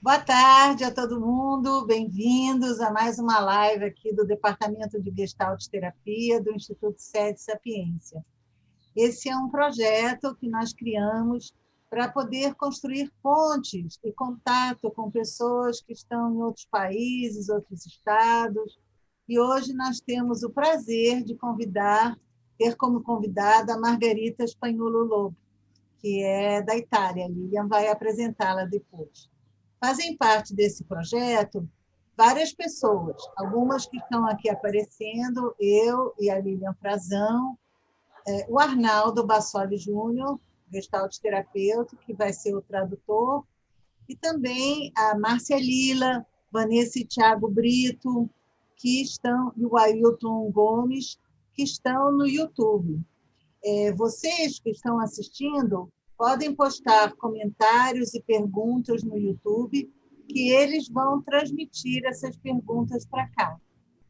Boa tarde a todo mundo, bem-vindos a mais uma live aqui do Departamento de Gestalt-Terapia do Instituto Sede Sapiência. Esse é um projeto que nós criamos para poder construir pontes e contato com pessoas que estão em outros países, outros estados, e hoje nós temos o prazer de ter como convidada a Margherita Spagnuolo-Lobb, que é da Itália. A Lilian vai apresentá-la depois. Fazem parte desse projeto várias pessoas, algumas que estão aqui aparecendo, eu e a Lilian Frazão, o Arnaldo Bassoli Júnior, Gestalt-terapeuta, que vai ser o tradutor, e também a Márcia Lila, Vanessa e Thiago Brito, que estão, e o Ailton Gomes, que estão no YouTube. Vocês que estão assistindo podem postar comentários e perguntas no YouTube, que eles vão transmitir essas perguntas para cá.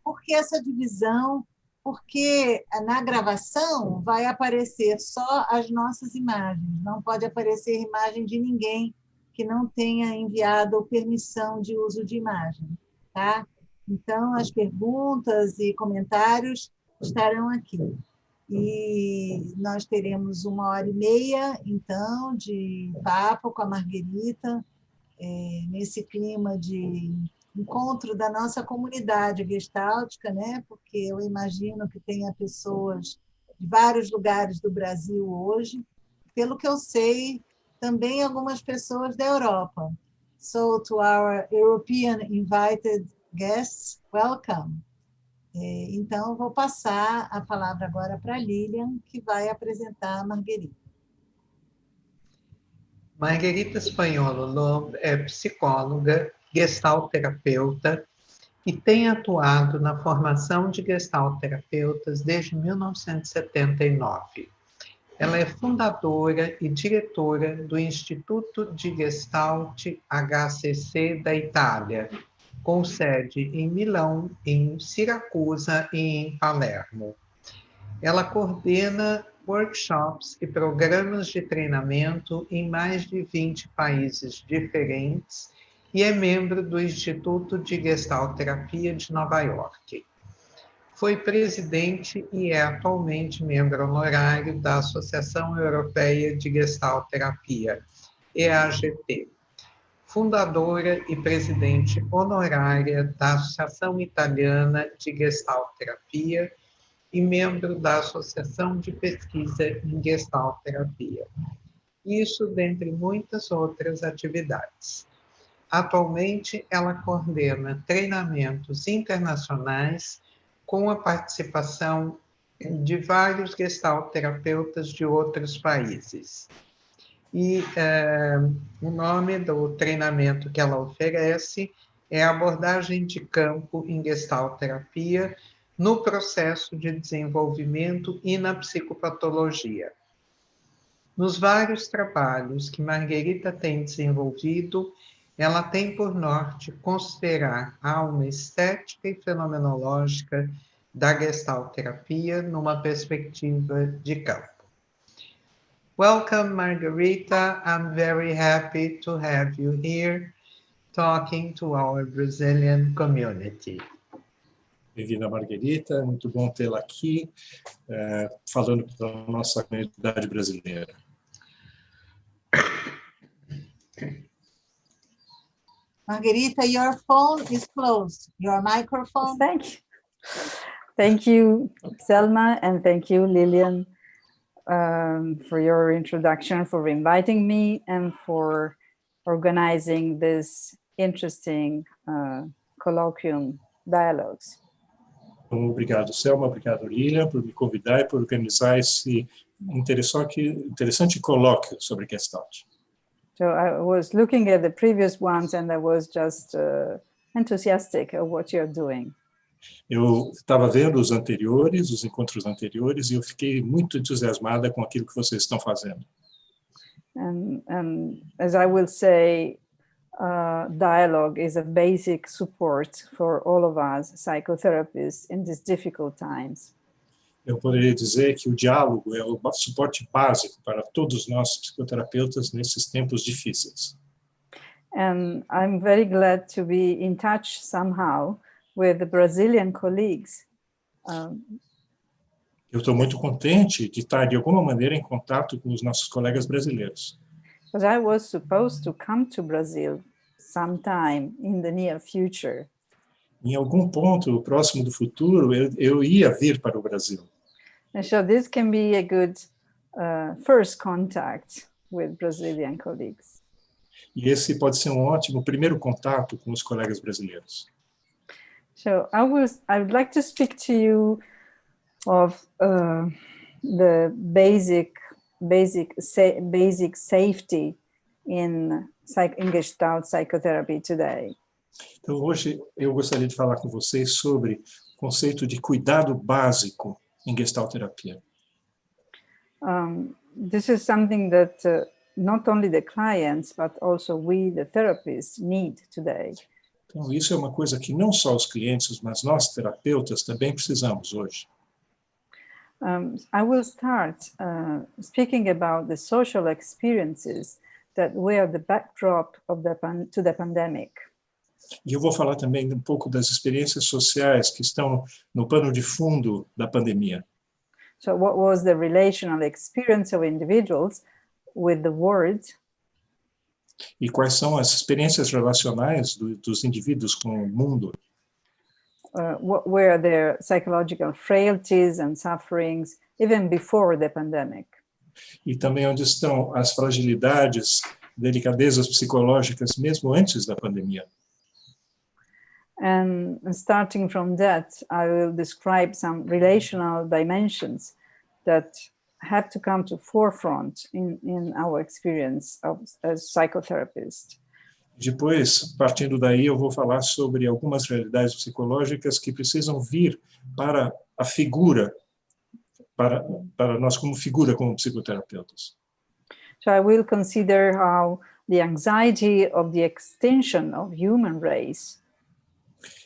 Por que essa divisão? Porque na gravação vai aparecer só as nossas imagens, não pode aparecer imagem de ninguém que não tenha enviado permissão de uso de imagem, tá? Então, as perguntas e comentários estarão aqui. E nós teremos 1h30, então, de papo com a Margherita, nesse clima de encontro da nossa comunidade gestáltica, né? Porque eu imagino que tenha pessoas de vários lugares do Brasil hoje. Pelo que eu sei, também algumas pessoas da Europa. So, to our European invited guests, welcome. Então, vou passar a palavra agora para a Lilian, que vai apresentar a Margherita. Margherita Spagnuolo-Lobb é psicóloga, Gestalt-terapeuta e tem atuado na formação de Gestalt-terapeutas desde 1979. Ela é fundadora e diretora do Instituto de Gestalt HCC da Itália, com sede em Milão, em Siracusa e em Palermo. Ela coordena workshops e programas de treinamento em mais de 20 países diferentes e é membro do Instituto de Gestalt-Terapia de Nova York. Foi presidente e é atualmente membro honorário da Associação Europeia de Gestalt-Terapia, EAGT. Fundadora e presidente honorária da Associação Italiana de Gestalt-Terapia e membro da Associação de Pesquisa em Gestalt-Terapia. Isso dentre muitas outras atividades. Atualmente, ela coordena treinamentos internacionais com a participação de vários Gestalt-terapeutas de outros países. E o nome do treinamento que ela oferece é Abordagem de Campo em Gestalt-terapia no processo de desenvolvimento e na psicopatologia. Nos vários trabalhos que Margherita tem desenvolvido, ela tem por norte considerar a alma estética e fenomenológica da Gestalt-terapia numa perspectiva de campo. Welcome, Margherita. I'm very happy to have you here talking to our Brazilian community. Bem-vinda, Margherita. Muito bom tê-la aqui, falando para a nossa comunidade brasileira. Margherita, your phone is closed. Your microphone. Thank you. Thank you, Selma, and thank you, Lilian, for your introduction, for inviting me, and for organizing this interesting colloquium dialogues. Obrigado, Selma. Obrigado, Lilian, por me convidar e por organizar esse interessante colóquio sobre Gestalt. So I was looking at the previous ones and I was just enthusiastic of what you're doing. Eu estava vendo os encontros anteriores, e eu fiquei muito entusiasmada com aquilo que vocês estão fazendo. And as I will say, dialogue is a basic support for all of us psychotherapists in these difficult times. Eu poderia dizer que o diálogo é o suporte básico para todos nós psicoterapeutas nesses tempos difíceis. And I'm very glad to be in touch somehow with the Brazilian colleagues. Eu estou muito contente de estar, de alguma maneira, em contato com os nossos colegas brasileiros. Because I was supposed to come to Brazil sometime in the near future. Em algum ponto próximo do futuro, eu ia vir para o Brasil. And so this can be a good first contact with Brazilian colleagues. E esse pode ser um ótimo primeiro contato com os colegas brasileiros. So I would like to speak to you of the basic safety in Gestalt psychotherapy today. Então, hoje eu gostaria de falar com vocês sobre o conceito de cuidado básico em Gestalt-Terapia. This is something that not only the clients, but also we, the therapists, need today. Então, isso é uma coisa que não só os clientes, mas nós, terapeutas, também precisamos hoje. I will start speaking about the social experiences that were the backdrop of to the pandemic. E eu vou falar também um pouco das experiências sociais que estão no pano de fundo da pandemia. So what was the relational experience of individuals with the world? E quais são as experiências relacionais dos indivíduos com o mundo? What were their psychological frailties and sufferings even before the pandemic? E também onde estão as fragilidades, delicadezas psicológicas mesmo antes da pandemia. And starting from that, I will describe some relational dimensions that have to come to forefront in our experience as psychotherapists. Depois, partindo daí, eu vou falar sobre algumas realidades psicológicas que precisam vir para a figura, para nós como figura, como psicoterapeutas. So I will consider how the anxiety of the extinction of human race.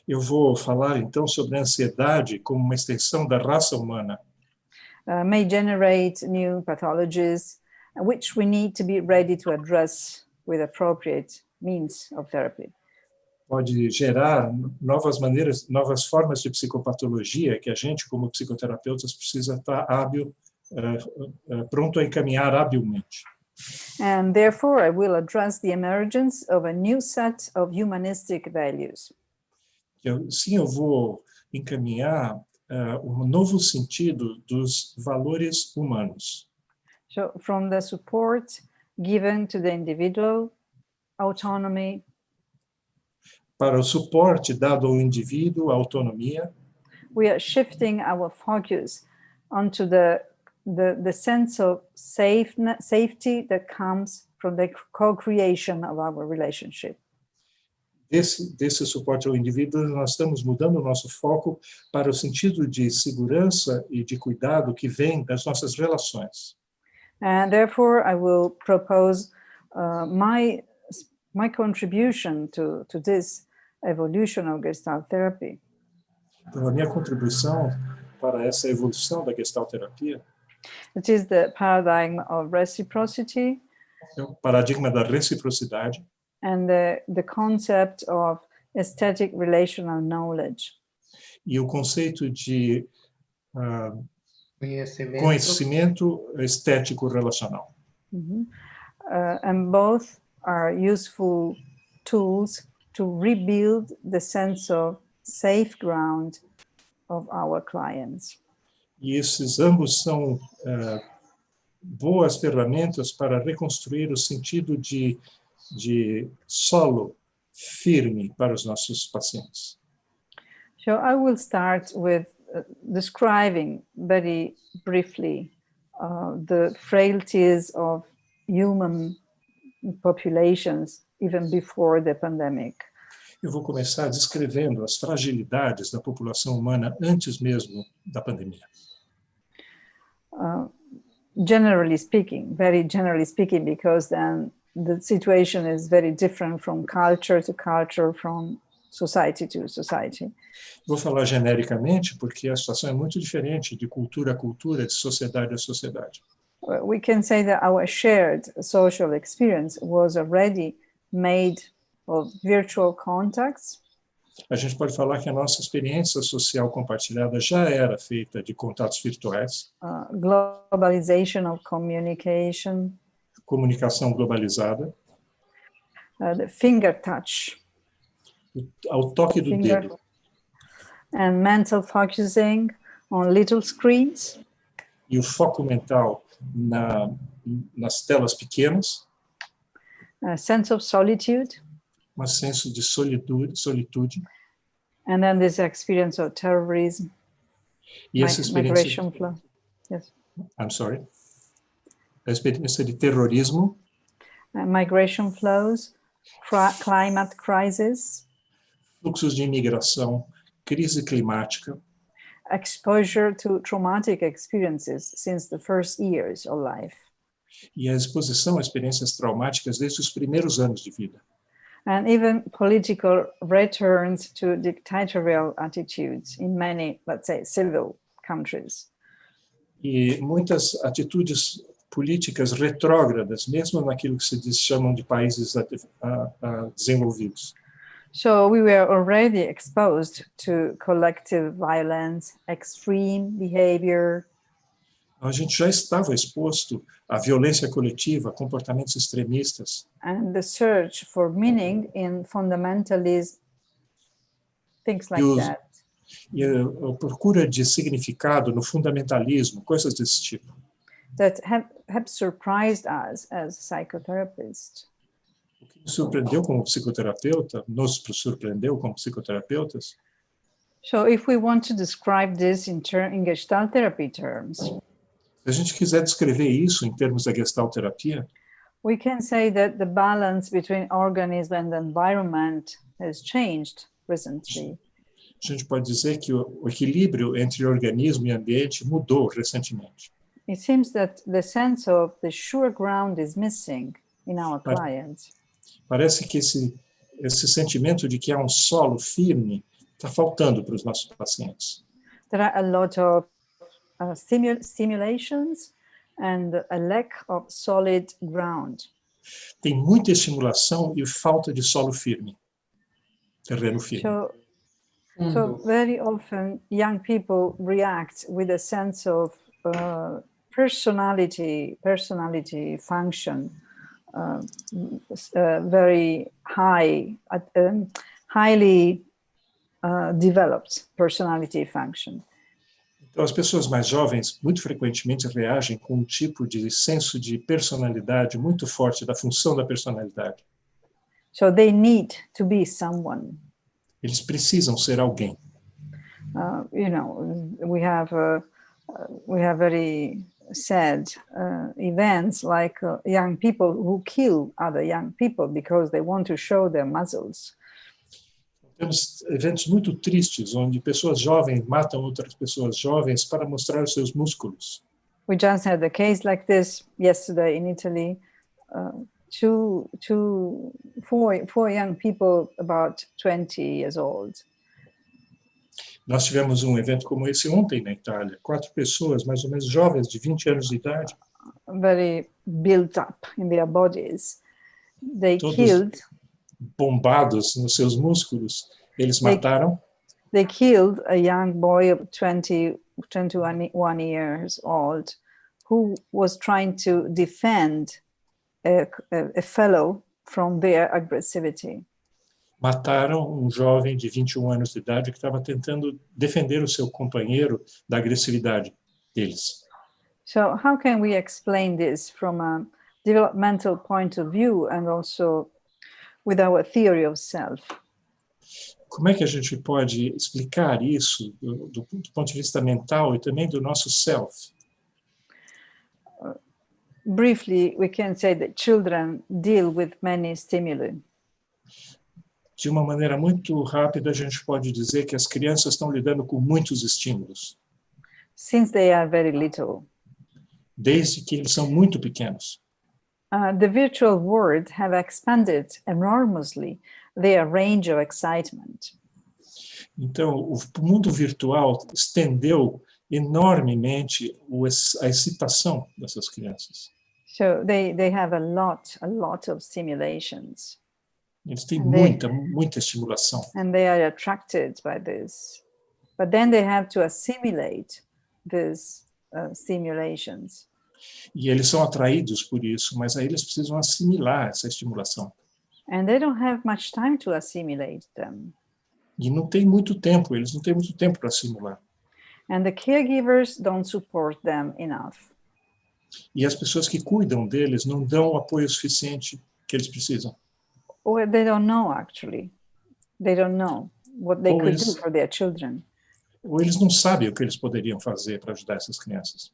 Eu vou falar, então, sobre a ansiedade como uma extensão da raça humana. May generate new pathologies, which we need to be ready to address with appropriate means of therapy. Pode gerar novas maneiras, novas formas de psicopatologia que a gente, como psicoterapeutas, precisa estar hábil, pronto a encaminhar habilmente. And therefore, I will address the emergence of a new set of humanistic values. Sim, eu vou encaminhar um novo sentido dos valores humanos. So, from the support given to the individual, autonomy, para o suporte dado ao indivíduo, a autonomia, we are shifting our focus onto the sense of safety that comes from the co-creation of our relationship. Desse suporte ao indivíduo, nós estamos mudando o nosso foco para o sentido de segurança e de cuidado que vem das nossas relações. And therefore, I will propose my contribution to this evolution of Gestalt therapy. Então, a minha contribuição para essa evolução da Gestalt-Terapia It is the paradigm of reciprocity. É o paradigma da reciprocidade. And the concept of aesthetic relational knowledge. E o conceito de conhecimento estético relacional. Mm-hmm. And both are useful tools to rebuild the sense of safe ground of our clients. E esses ambos são boas ferramentas para reconstruir o sentido de solo firme para os nossos pacientes. So I will start with describing very briefly the frailties of human populations even before the pandemic. Eu vou começar descrevendo as fragilidades da população humana antes mesmo da pandemia. Generally speaking, very generally speaking, because then the situation is very different from culture to culture, from society to society. Vou falar genericamente porque a situação é muito diferente de cultura a cultura, de sociedade a sociedade. We can say that our shared social experience was already made of virtual contacts. A gente pode falar que a nossa experiência social compartilhada já era feita de contatos virtuais, Globalization of communication, comunicação globalizada, the finger touch, ao toque do dedo, and mental focusing on little screens, e o foco mental nas telas pequenas, a sense of solitude, um senso de solitude, and then this experience of terrorism, e essa experiência, migration flow. Yes. I'm sorry, a experiência de terrorismo, Migration flows, climate crisis, fluxos de imigração, crise climática, exposure to traumatic experiences since the first years of life, e a exposição a experiências traumáticas desde os primeiros anos de vida. and even political returns to dictatorial attitudes in many, let's say, civil countries. E muitas atitudes políticas retrógradas, mesmo naquilo que se chamam de países desenvolvidos. So we were already exposed to collective violence, extreme behavior. A gente já estava exposto à violência coletiva, comportamentos extremistas, And the search for meaning in fundamentalism, things like that. e a procura de significado no fundamentalismo, coisas desse tipo. That have surprised us as psychotherapists. O que nos surpreendeu como psicoterapeuta, nos surpreendeu como psicoterapeutas. So if we want to describe this in Gestalt therapy terms, Se a gente quiser descrever isso em termos da Gestalt-Terapia, we can say that the balance between organism and environment has changed recently. a gente pode dizer que o equilíbrio entre organismo e ambiente mudou recentemente. It seems that the sense of the sure ground is missing in our clients. Parece que esse sentimento de que há um solo firme está faltando para os nossos pacientes. There are a lot of stimulations and a lack of solid ground. Tem muita estimulação e falta de solo firme, terreno firme. So very often young people react with a sense of personality function, very highly developed personality function. Então, as pessoas mais jovens, muito frequentemente, reagem com um tipo de senso de personalidade muito forte, da função da personalidade. So they need to be someone. Eles precisam ser alguém. We have very sad events like young people who kill other young people because they want to show their muscles. Temos eventos muito tristes, onde pessoas jovens matam outras pessoas jovens para mostrar os seus músculos. We just had a case like this yesterday in Italy. Four young people about 20 years old. Nós tivemos um evento como esse ontem na Itália. 4 pessoas, mais ou menos jovens, de 20 anos de idade. Very built up in their bodies. They todos killed. Bombados nos seus músculos, eles mataram. They killed a young boy of 21 years old who was trying to defend a fellow from their aggressivity. Mataram um jovem de 21 anos de idade que estava tentando defender o seu companheiro da agressividade deles. So how can we explain this from a developmental point of view and also with our theory of self? Como é que a gente pode explicar isso do ponto de vista mental e também do nosso self? Briefly, we can say that children deal with many stimuli. De uma maneira muito rápida, a gente pode dizer que as crianças estão lidando com muitos estímulos. Since they are very little. Desde que eles são muito pequenos. The virtual world have expanded enormously their range of excitement. Então, o mundo virtual estendeu enormemente a excitação dessas crianças. So they have a lot of stimulations. Eles têm muita estimulação. And they are attracted by this. But then they have to assimilate these stimulations. E eles são atraídos por isso, mas aí eles precisam assimilar essa estimulação. And they don't have much time to assimilate them. E não tem muito tempo, eles não têm muito tempo para assimilar. And the caregivers don't support them enough. E as pessoas que cuidam deles não dão o apoio suficiente que eles precisam. Or they don't know, actually. They don't know what they could do for their children. Ou eles não sabem o que eles poderiam fazer para ajudar essas crianças.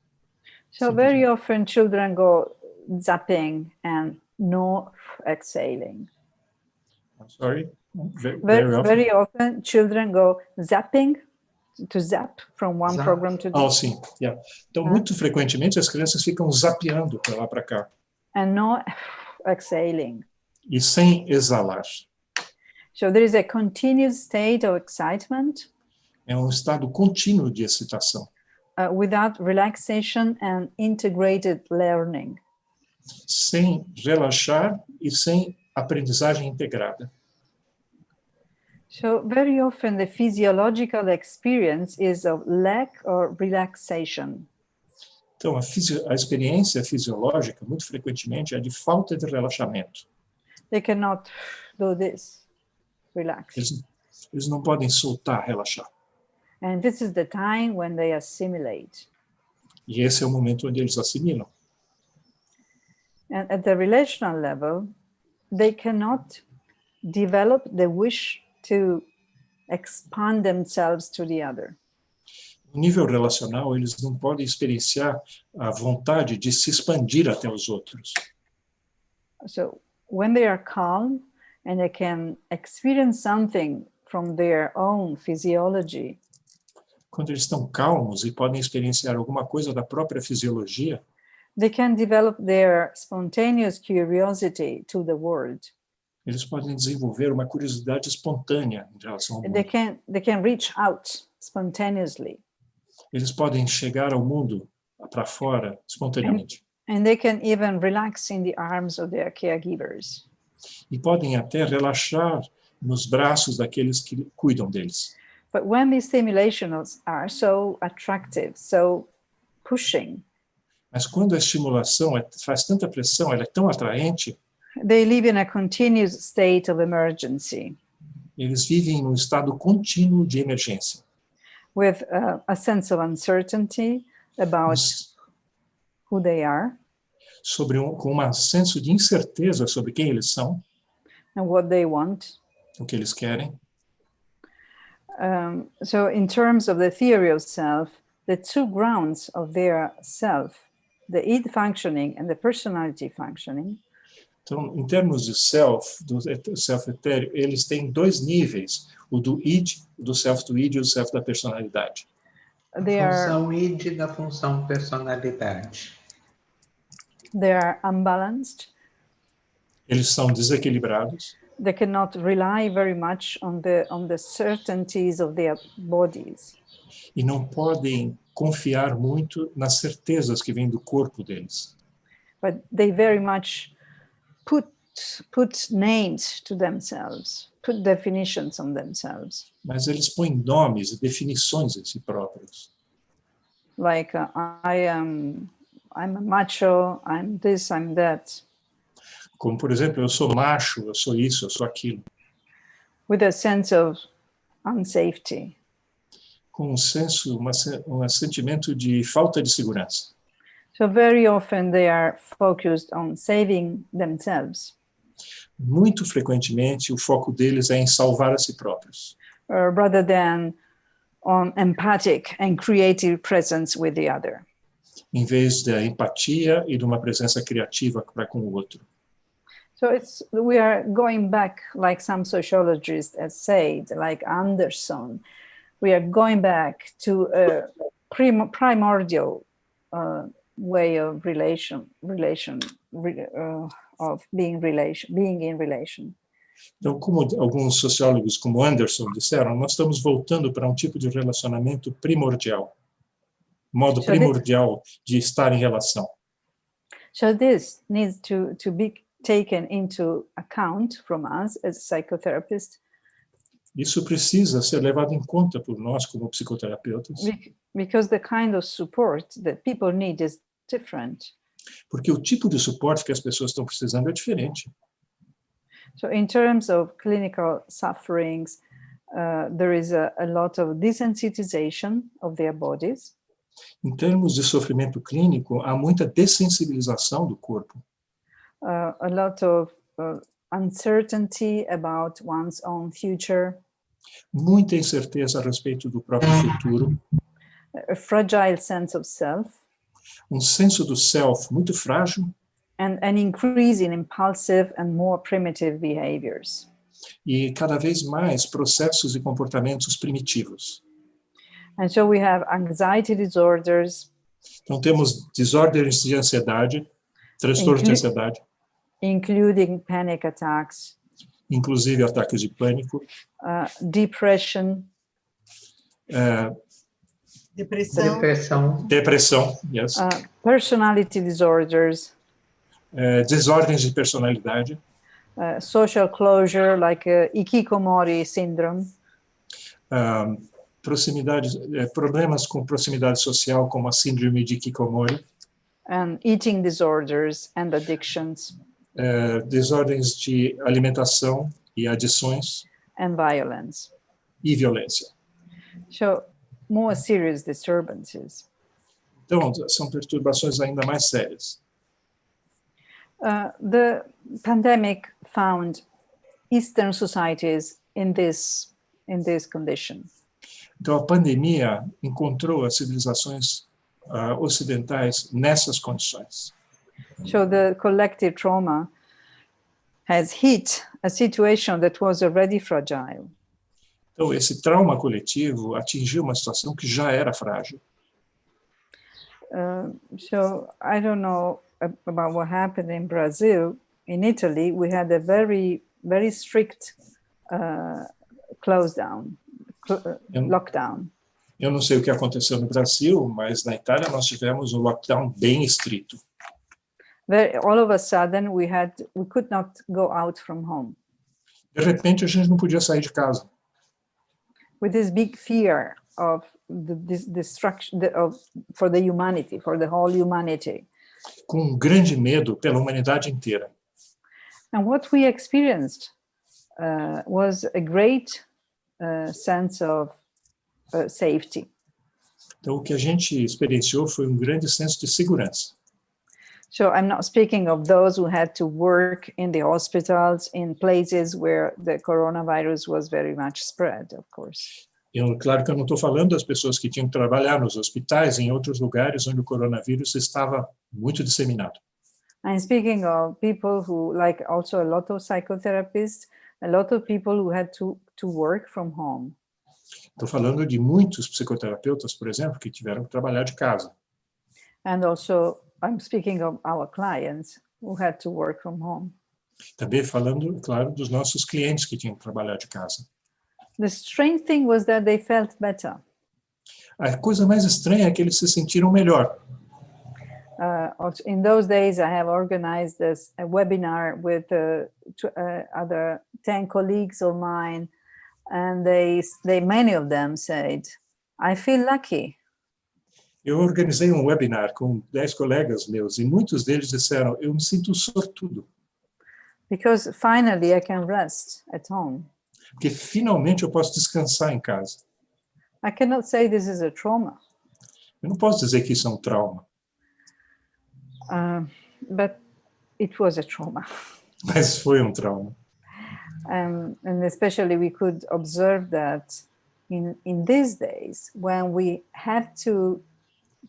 So very often children go zapping and no exhaling. I'm sorry? Very often children go zapping, to zap from one program to the other. Sim. Yeah. Então, muito frequentemente, as crianças ficam zapeando para lá para cá. And no exhaling. E sem exalar. So there is a continuous state of excitement. É um estado contínuo de excitação. Without relaxation and integrated learning. Sem relaxar e sem aprendizagem integrada. So very often the physiological experience is of lack or relaxation. Então, a experiência fisiológica, muito frequentemente, é de falta de relaxamento. They cannot do this, relax. Eles não podem soltar, relaxar. And this is the time when they assimilate. E esse é o momento onde eles assimilam. And at the relational level, they cannot develop the wish to expand themselves to the other. No nível relacional, eles não podem experienciar a vontade de se expandir até os outros. So when they are calm and they can experience something from their own physiology, quando eles estão calmos e podem experienciar alguma coisa da própria fisiologia, they can develop their spontaneous curiosity to the world. Eles podem desenvolver uma curiosidade espontânea em relação ao mundo. They can reach out spontaneously. Eles podem chegar ao mundo para fora espontaneamente. And they can even relax in the arms of their caregivers. E podem até relaxar nos braços daqueles que cuidam deles. But when these stimulations are so attractive, so pushing, mas quando a estimulação faz tanta pressão, ela é tão atraente, they live in a continuous state of emergency. Eles vivem num estado contínuo de emergência. With a sense of uncertainty about who they are. Com um senso de incerteza sobre quem eles são. And what they want. O que eles querem. So in terms of the theory of self, the two grounds of their self, the id functioning and the personality functioning. Então, em termos de self, do self etéreo, eles têm dois níveis, o do id, do self do id e o self da personalidade. A função id da função personalidade. They are unbalanced. Eles são desequilibrados. They cannot rely very much on the certainties of their bodies. E não podem confiar muito nas certezas que vêm do corpo deles. But they very much put names to themselves, put definitions on themselves. Mas eles põem nomes e definições em si próprios. Like I'm a macho, I'm this, I'm that. Como, por exemplo, eu sou macho, eu sou isso, eu sou aquilo. With a sense of unsafety. Com um sentimento de falta de segurança. So very often they are focused on saving themselves. Muito frequentemente o foco deles é em salvar a si próprios. Rather than on empathic and creative presence with the other. Em vez da empatia e de uma presença criativa para com o outro. So we are going back, like some sociologists have said, like Anderson, we are going back to a primordial way of being in relation. Então, como alguns sociólogos como Anderson disseram, nós estamos voltando para um tipo de relacionamento primordial. Modo primordial de estar em relação. So this needs taken into account from us as psychotherapists. Isso precisa ser levado em conta por nós como psicoterapeutas, Because the kind of support that people need is different. porque o tipo de suporte que as pessoas estão precisando é diferente. So in terms of clinical sufferings, there is a lot of desensitization of their bodies. Em termos de sofrimento clínico, há muita dessensibilização do corpo. A lot of uncertainty about one's own future. Muita incerteza a respeito do próprio futuro. A fragile sense of self. Senso do self muito frágil. And an increase in impulsive and more primitive behaviors. E cada vez mais processos e comportamentos primitivos. And so we have anxiety disorders. Então temos desordens de ansiedade, transtornos de ansiedade, including panic attacks, inclusive ataques de pânico, depression, depressão, yes, personality disorders, desordens de personalidade, social closure like hikikomori syndrome, problemas com proximidade social como a síndrome de Hikikomori, and eating disorders and addictions, desordens de alimentação e adições, and violence. E violência. So, more serious disturbances. Então, são perturbações ainda mais sérias. The pandemic found Eastern societies in this condition. Então, a pandemia encontrou as civilizações ocidentais nessas condições. So the collective trauma has hit a situation that was already fragile. Então, esse trauma coletivo atingiu uma situação que já era frágil. So I don't know about what happened in Brazil. In Italy, we had a very, very strict lockdown. Eu não sei o que aconteceu no Brasil, mas na Itália nós tivemos um lockdown bem estrito. All of a sudden, we could not go out from home. De repente, a gente não podia sair de casa. With this big fear of the destruction for the humanity, for the whole humanity. Com grande medo pela humanidade inteira. And what we experienced was a great sense of safety. Então, o que a gente experienciou foi um grande senso de segurança. So I'm not speaking of those who had to work in the hospitals, in places where the coronavirus was very much spread, of course. Claro que eu não estou falando das pessoas que tinham que trabalhar nos hospitais, em outros lugares onde o coronavírus estava muito disseminado. I'm speaking of people who, like also a lot of psychotherapists, a lot of people who had to work from home. Estou falando de muitos psicoterapeutas, por exemplo, que tiveram que trabalhar de casa. And also, I'm speaking of our clients who had to work from home. Também falando, claro, dos nossos clientes que tinham que trabalhar de casa. The strange thing was that they felt better. A coisa mais estranha é que eles se sentiram melhor. In those days, I have organized a webinar with other 10 colleagues of mine, and many of them said, "I feel lucky." Eu organizei um webinar com 10 colegas meus e muitos deles disseram, eu me sinto sortudo. Because finally I can rest at home. Porque finalmente eu posso descansar em casa. I cannot say this is a trauma. Eu não posso dizer que isso é um trauma. But it was a trauma. Mas foi um trauma. And especially we could observe that in these days when we had to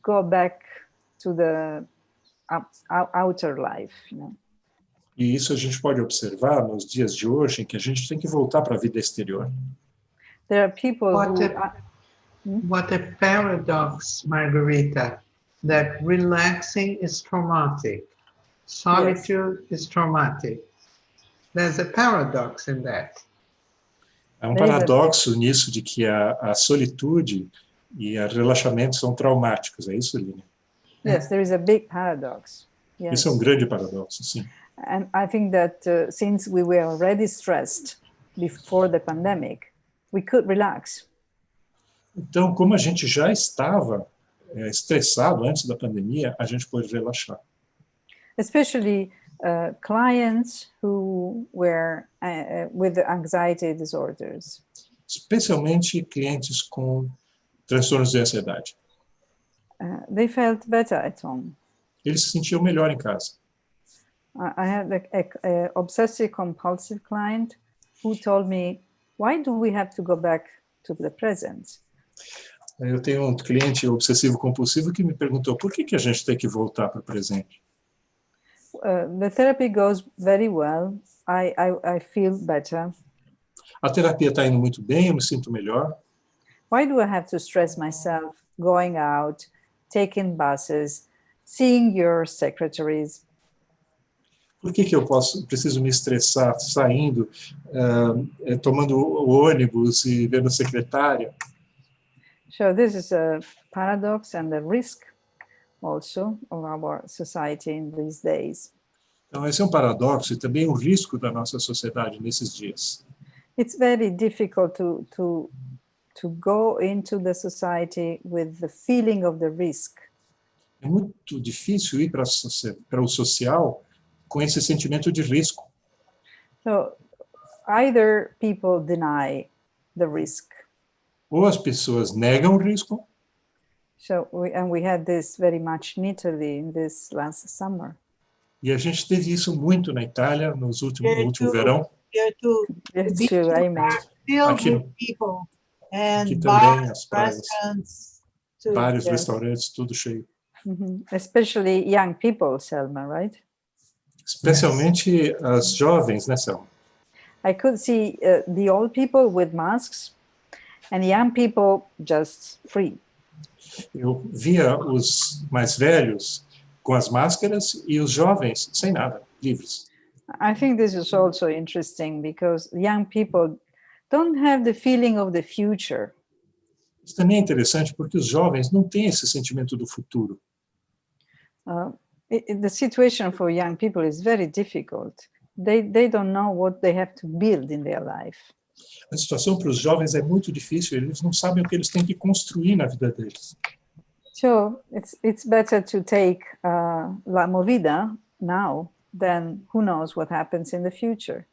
go back to the outer life, you know. E isso a gente pode observar nos dias de hoje, em que a gente tem que voltar para a vida exterior. There are people What a paradox, Margherita, that relaxing is traumatic, solitude is traumatic. There's a paradox in that. Há um paradoxo nisso de que a solitude e o relaxamento são traumáticos, é isso, Lina? Yes, there is a big paradox. Yes. Isso é um grande paradoxo, sim. And I think that since we were already stressed before the pandemic, we could relax. Então, como a gente já estava estressado antes da pandemia, a gente pôde relaxar. Especially clients who were with anxiety disorders. Especialmente clientes com transtornos de ansiedade. They felt better at home. Eles se sentiam melhor em casa. I had a obsessive compulsive client who told me, why do we have to go back to the present? Eu tenho um cliente obsessivo compulsivo que me perguntou por que a gente tem que voltar para o presente. The therapy goes very well. I feel better. A terapia está indo muito bem, eu me sinto melhor. Why do I have to stress myself going out, taking buses, seeing your secretaries? Por que eu preciso me estressar saindo, tomando o ônibus e vendo a secretária? So this is a paradox and a risk also of our society in these days. Então, esse é um paradoxo e também um risco da nossa sociedade nesses dias. It's very difficult to go into the society with the feeling of the risk. É muito difícil ir para o social com esse sentimento de risco. So either people deny the risk. Ou as pessoas negam o risco. So we had this very much in Italy in this last summer. E a gente teve isso muito na Itália no último verão. Yes, too, I imagine. Aqui, aqui também as praias, vários restaurantes, tudo cheio. Especially young people, Selma, right? Especialmente as jovens, né, Selma? I could see the old people with masks and young people just free. Eu via os mais velhos com as máscaras e os jovens sem nada, livres. I think this is also interesting because young people don't have the feeling of the future. Isso também é interessante porque os jovens não têm esse sentimento do futuro. The situation for young people is very difficult. They don't know what they have to build in their life. A situação para os jovens é muito difícil, eles não sabem o que eles têm que construir na vida deles. So it's better to take la movida now than who knows what happens in the future.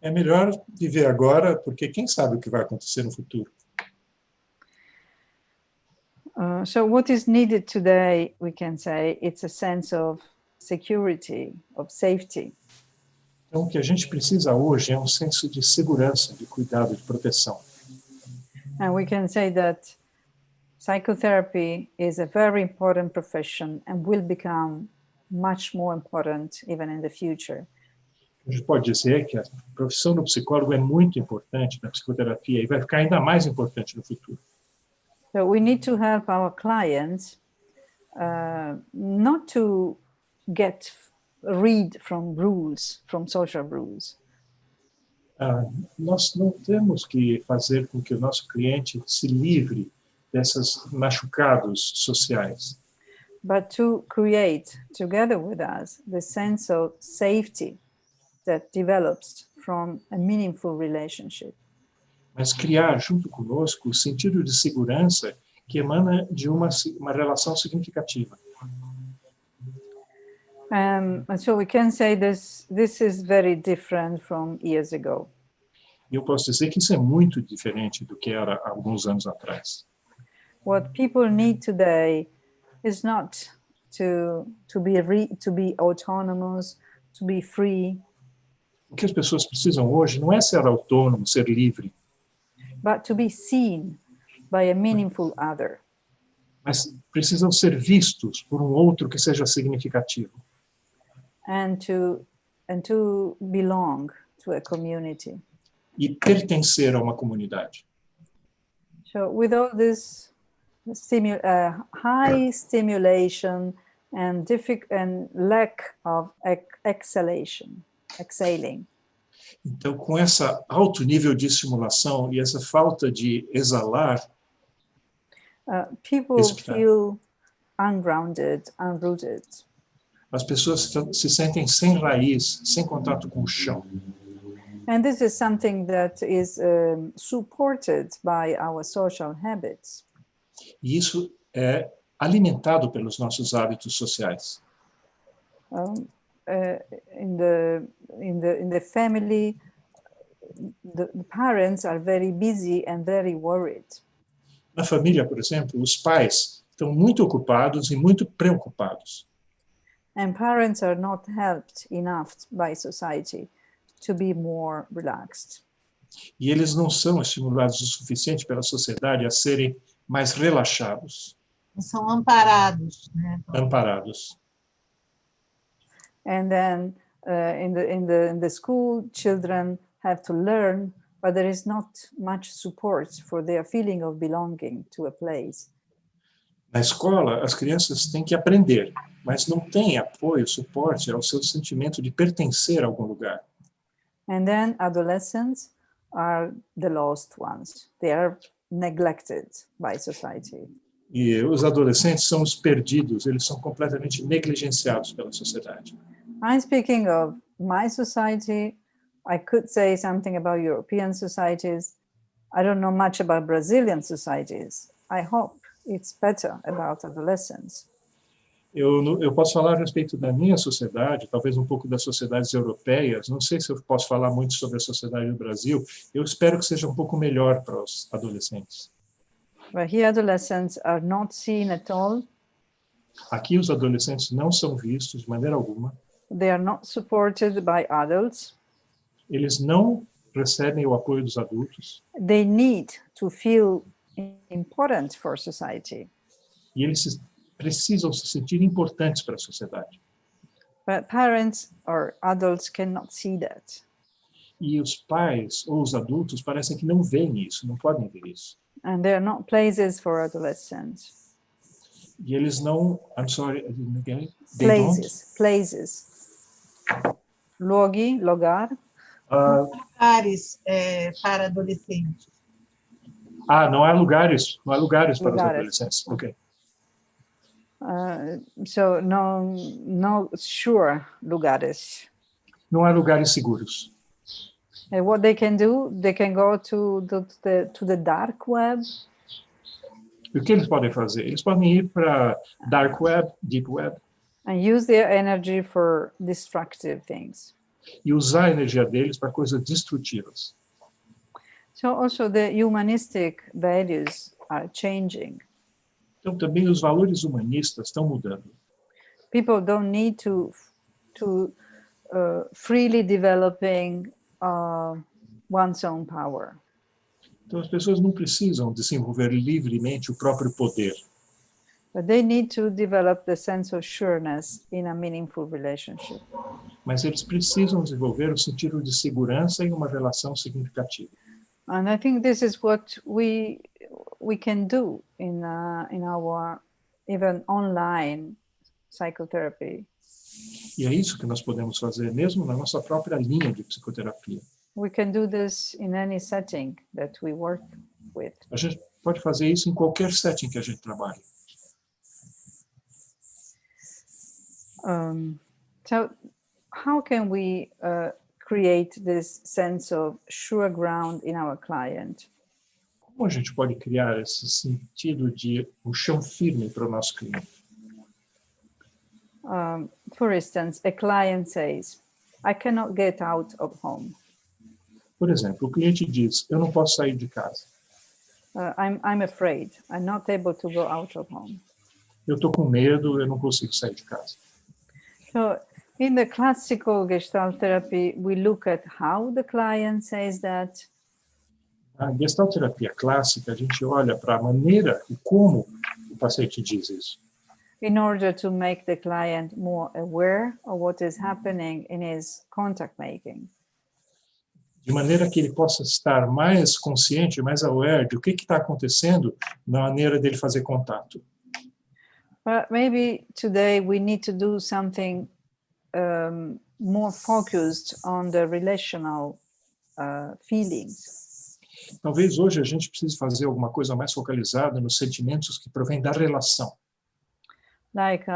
É melhor viver agora, porque quem sabe o que vai acontecer no futuro. So what is needed today, we can say, it's a sense of security, of safety. Então, o que a gente precisa hoje é um senso de segurança, de cuidado, de proteção. And we can say that psychotherapy is a very important profession and will become much more important even in the future. A gente pode dizer que a profissão do psicólogo é muito importante na psicoterapia e vai ficar ainda mais importante no futuro. So we need to help our clients not to read from rules, from social rules. Nós não temos que fazer com que o nosso cliente se livre desses machucados sociais. But to create, together with us, the sense of safety that develops from a meaningful relationship. Mas criar junto conosco o sentido de segurança que emana de uma relação significativa. And so we can say this is very different from years ago. E eu posso dizer que isso é muito diferente do que era há alguns anos atrás. What people need today is not to be autonomous, to be free. O que as pessoas precisam hoje não é ser autônomo, ser livre, but to be seen by a meaningful other. Mas precisam ser vistos por um outro que seja significativo. And to belong to a community. E pertencer a uma comunidade. So with all this high stimulation and lack of exhaling. Então, com esse alto nível de estimulação e essa falta de exalar, people feel ungrounded, unrooted. As pessoas se sentem sem raiz, sem contato com o chão. And this is something that is supported by our social habits. E isso é alimentado pelos nossos hábitos sociais. In the family, the parents are very busy and very worried. Na família, por exemplo, os pais estão muito ocupados e muito preocupados. And parents are not helped enough by society to be more relaxed. E eles não são estimulados o suficiente pela sociedade a serem mais relaxados. São amparados, né? Amparados. And then in the school, children have to learn, but there is not much support for their feeling of belonging to a place. Na escola, as crianças têm que aprender, mas não têm apoio, suporte ao seu sentimento de pertencer a algum lugar. And then adolescents are the lost ones. They are neglected by society. E os adolescentes são os perdidos, eles são completamente negligenciados pela sociedade. I'm speaking of my society. I could say something about European societies. I don't know much about Brazilian societies. I hope it's better about adolescents. Eu posso falar a respeito da minha sociedade, talvez um pouco das sociedades europeias. Não sei se eu posso falar muito sobre a sociedade do Brasil. Eu espero que seja um pouco melhor para os adolescentes. But here adolescents are not seen at all. Aqui os adolescentes não são vistos de maneira alguma. They are not supported by adults. Eles não recebem o apoio dos adultos. They need to feel important for society. E eles precisam se sentir importantes para a sociedade. But parents or adults cannot see that. E os pais ou os adultos parecem que não veem isso, não podem ver isso. And there are not places for adolescents. E eles não, I'm sorry, I didn't get it. Places. Lugar. Lugares para adolescentes. Não há lugares para os adolescentes. Ok. So no sure lugares. Não há lugares seguros. And what they can do, they can go to the dark web. E o que eles podem fazer? Eles podem ir para dark web, deep web. And use their energy for destructive things. E usar a energia deles para coisas destrutivas. So also the humanistic values are changing. Então também os valores humanistas estão mudando. People don't need to freely developing one's own power. Então as pessoas não precisam desenvolver livremente o próprio poder. But they need to develop the sense of sureness in a meaningful relationship. Mas eles precisam desenvolver o sentido de segurança em uma relação significativa. And I think this is what we can do in our even online psychotherapy. E é isso que nós podemos fazer mesmo na nossa própria linha de psicoterapia. We can do this in any setting that we work with. A gente pode fazer isso em qualquer setting que a gente trabalhe. So how can we create this sense of sure ground in our client? Como a gente pode criar esse sentido de um chão firme para o nosso cliente? For instance, a client says, I cannot get out of home. Por exemplo, o cliente diz, eu não posso sair de casa. I'm afraid. I'm not able to go out of home. Eu estou com medo, eu não consigo sair de casa. So in the classical Gestalt therapy, we look at how the client says that. Na Gestalt-Terapia clássica, a gente olha para a maneira e como o paciente diz isso. In order to make the client more aware of what is happening in his contact making. De maneira que ele possa estar mais consciente, mais aware de o que está acontecendo na maneira dele fazer contato. But maybe today we need to do something more focused on the relational feelings. Talvez hoje a gente precise fazer alguma coisa mais focalizada nos sentimentos que provêm da relação. Like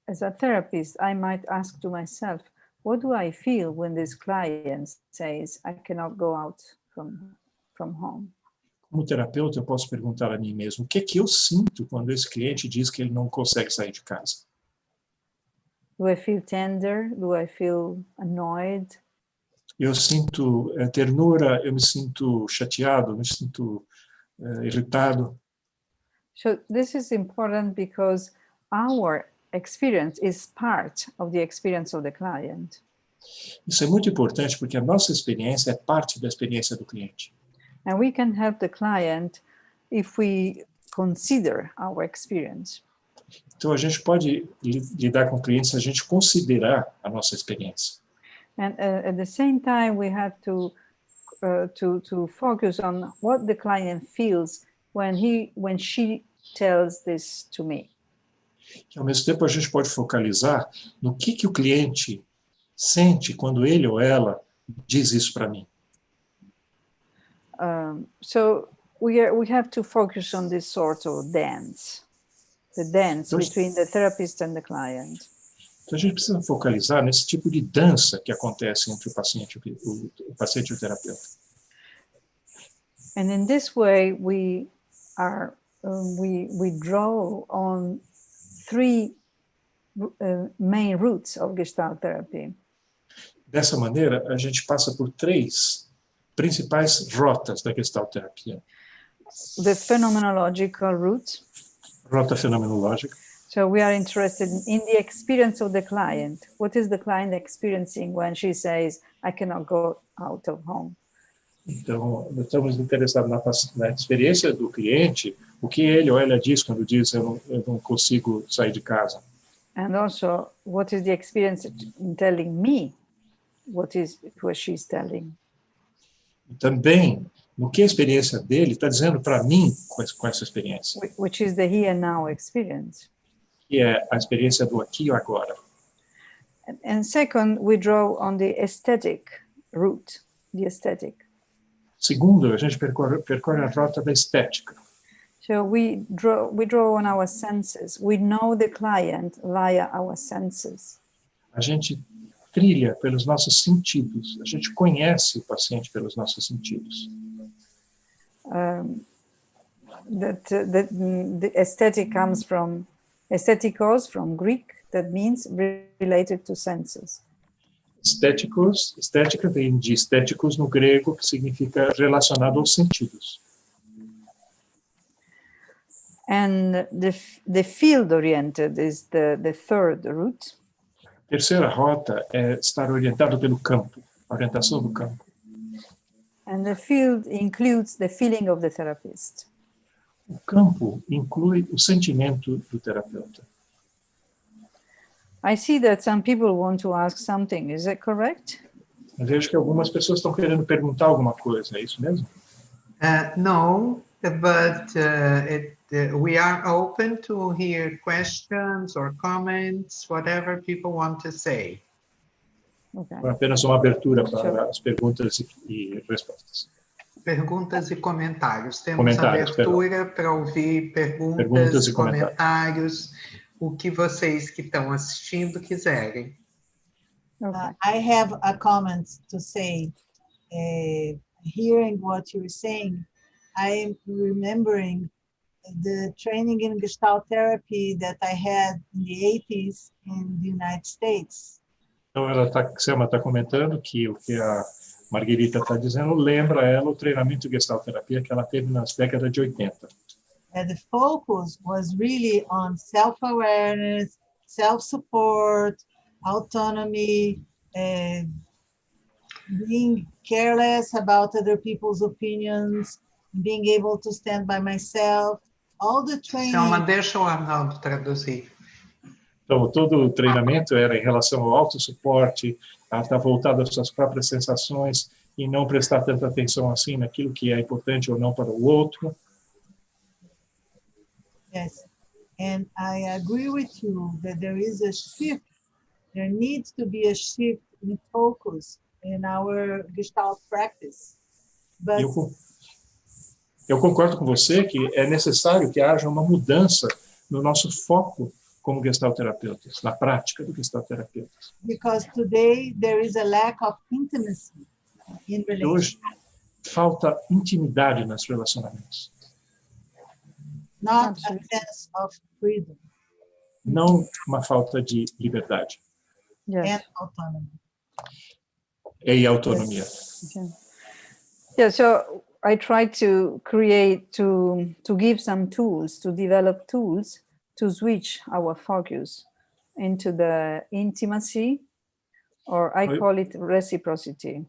as a therapist, I might ask to myself, what do I feel when this client says I cannot go out from home? Como terapeuta, eu posso perguntar a mim mesmo, o que é que eu sinto quando esse cliente diz que ele não consegue sair de casa? Do I feel tender? Do I feel annoyed? Eu sinto ternura, eu me sinto chateado, eu me sinto irritado. So this is important because our experience is part of the experience of the client. Isso é muito importante porque a nossa experiência é parte da experiência do cliente. And we can help the client if we consider our experience. Então, a gente pode lidar com clientes se a gente considerar a nossa experiência. And at the same time, we have to focus on what the client feels when she tells this to me. E, ao mesmo tempo, a gente pode focalizar no que o cliente sente quando ele ou ela diz isso para mim. So we have to focus on this sort of dance, the dance between the therapist and the client. Então, a gente precisa focalizar nesse tipo de dança que acontece entre o paciente e o terapeuta. And in this way, we draw on three main roots of Gestalt therapy. Dessa maneira, a gente passa por 3 principais rotas da Gestalt-Terapia. The phenomenological route. Rota fenomenológica. So we are interested in the experience of the client. What is the client experiencing when she says, I cannot go out of home? Então, nós estamos interessados na experiência do cliente, o que ele ou ela diz quando diz eu não consigo sair de casa. And also, what is the experience in telling me what she's telling? Também, no que a experiência dele está dizendo para mim com essa experiência. Which is the here and now experience. Que é a experiência do aqui e agora. And second, we draw on the aesthetic route, the aesthetic. Segundo, a gente percorre a rota da estética. So we draw on our senses. We know the client via our senses. A gente trilha pelos nossos sentidos. A gente conhece o paciente pelos nossos sentidos. The aesthetic comes from aesthetikos, from Greek, that means related to senses. Estética vem de estéticos no grego, que significa relacionado aos sentidos. And the field-oriented is the third route. Terceira rota é estar orientado pelo campo, a orientação do campo. And the field includes the feeling of the therapist. O campo inclui o sentimento do terapeuta. I see that some people want to ask something. Is that correct? Eu vejo que algumas pessoas estão querendo perguntar alguma coisa, é isso mesmo? No, but we are open to hear questions or comments, whatever people want to say. Okay. Apenas uma abertura para as perguntas e respostas. Perguntas e comentários. Temos abertura para ouvir perguntas e comentários, o que vocês que estão assistindo quiserem. I have a comment to say. Hearing what you're saying, I'm remembering the training in Gestalt therapy that I had in the 80s in the United States. Então, Selma está comentando que o que a Margherita está dizendo lembra ela o treinamento de Gestalt-Terapia que ela teve nas décadas de 80. The focus was really on self-awareness, self-support, autonomy, being careless about other people's opinions, being able to stand by myself, all the training. Selma, deixa o Arnaldo traduzir. Então, todo o treinamento era em relação ao autossuporte, a estar voltado às suas próprias sensações e não prestar tanta atenção assim naquilo que é importante ou não para o outro. Yes, and I agree with you that there is a shift. There needs to be a shift in focus in our Gestalt practice. But eu concordo com você que é necessário que haja uma mudança no nosso foco como Gestalt-terapeutas, na prática do Gestalt-terapeutas? Because today there is a lack of intimacy in relationships. Hoje falta intimidade nos relacionamentos. Not a sense of freedom. Não uma falta de liberdade. Yes. And autonomy. E autonomia. Okay. Yeah, so I try to create, to give some tools, to develop tools to switch our focus into the intimacy, or I call it reciprocity.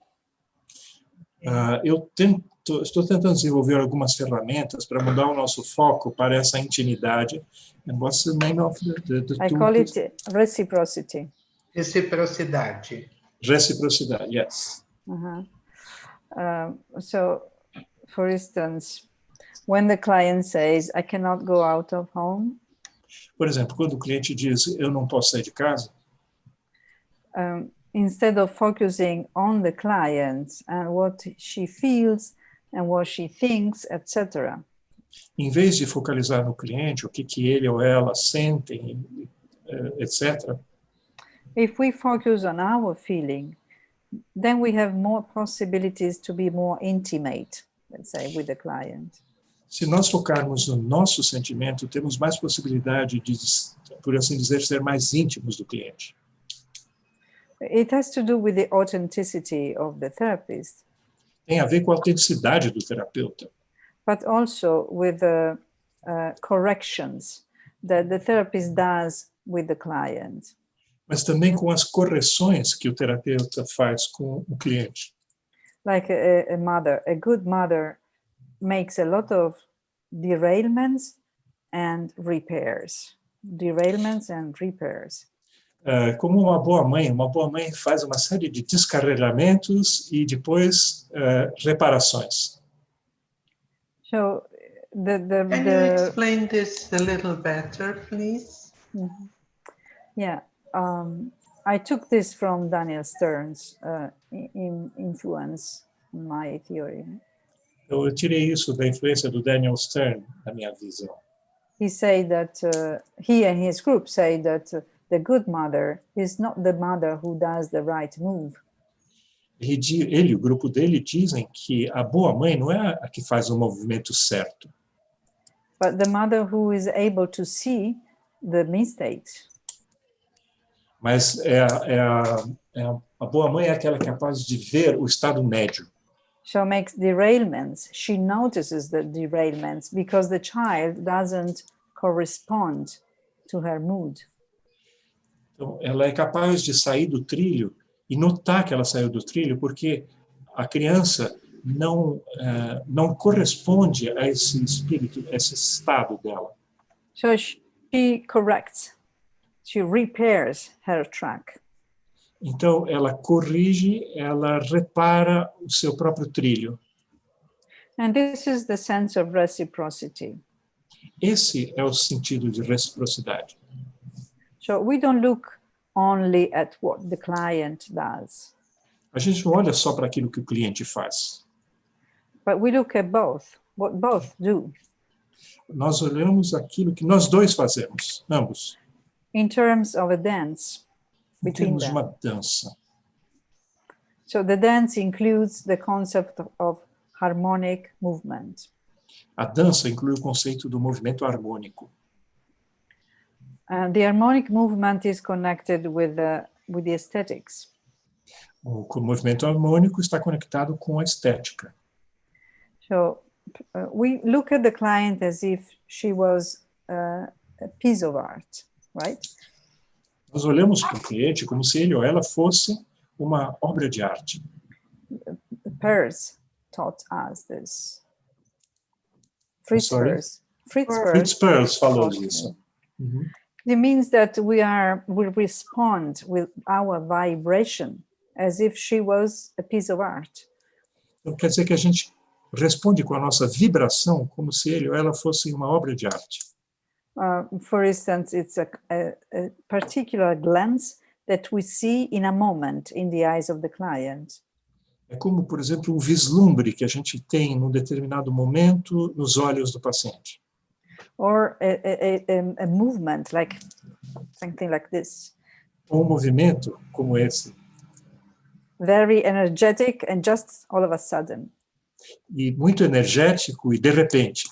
Estou tentando desenvolver algumas ferramentas para mudar o nosso foco para essa intimidade. And what's the name of the I tool? call it reciprocity. Reciprocidade. Reciprocidade, yes. So, for instance, when the client says, I cannot go out of home. Por exemplo, quando o cliente diz, eu não posso sair de casa, instead of focusing on the client and what she feels and what she thinks, etc. Em vez de focalizar no cliente, o que ele ou ela sentem, etc. If we focus on our feeling, then we have more possibilities to be more intimate, let's say, with the client. Se nós focarmos no nosso sentimento, temos mais possibilidade de, por assim dizer, ser mais íntimos do cliente. It has to do with the authenticity of the therapist. Tem a ver com a autenticidade do terapeuta. But also with the corrections that the therapist does with the client. Mas também com as correções que o terapeuta faz com o cliente. Like a good mother makes a lot of derailments and repairs. Derailments and repairs. Como uma boa mãe faz uma série de descarrilhamentos e depois reparações. So Can you explain this a little better, please? Yeah, I took this from Daniel Stern's influence on my theory. Eu tirei isso da influência do Daniel Stern, na minha visão. He said that he and his group say that the good mother is not the mother who does the right move. Ele e o grupo dele dizem que a boa mãe não é a que faz o movimento certo. But the mother who is able to see the mistakes. Mas a boa mãe é aquela que é capaz de ver o estado médio. She makes derailments. She notices the derailments because the child doesn't correspond to her mood. Então, ela é capaz de sair do trilho e notar que ela saiu do trilho porque a criança não corresponde a esse espírito, a esse estado dela. So she corrects, she repairs her track. Então, ela corrige, ela repara o seu próprio trilho. And this is the sense of reciprocity. Esse é o sentido de reciprocidade. So we don't look only at what the client does. A gente não olha só para aquilo que o cliente faz. But we look at both, what both do. Nós olhamos aquilo que nós dois fazemos, ambos. In terms of a dance between them. Uma dança. So the dance includes the concept of harmonic movement. A dança inclui o conceito do movimento harmônico. The harmonic movement is connected with the aesthetics. O movimento harmônico está conectado com a estética. So we look at the client as if she was a piece of art, right? Nós olhamos para o cliente como se ele ou ela fosse uma obra de arte. Peirce taught us this. Fritz Perls falou disso. It means that we respond with our vibration as if she was a piece of art. Então, quer dizer que a gente responde com a nossa vibração como se ele ou ela fosse uma obra de arte. For instance, it's a particular glance that we see in a moment in the eyes of the client. É como, por exemplo, um vislumbre que a gente tem num determinado momento nos olhos do paciente. or a movement, like something like this. Movimento como esse. Very energetic and just all of a sudden. E muito energético e de repente.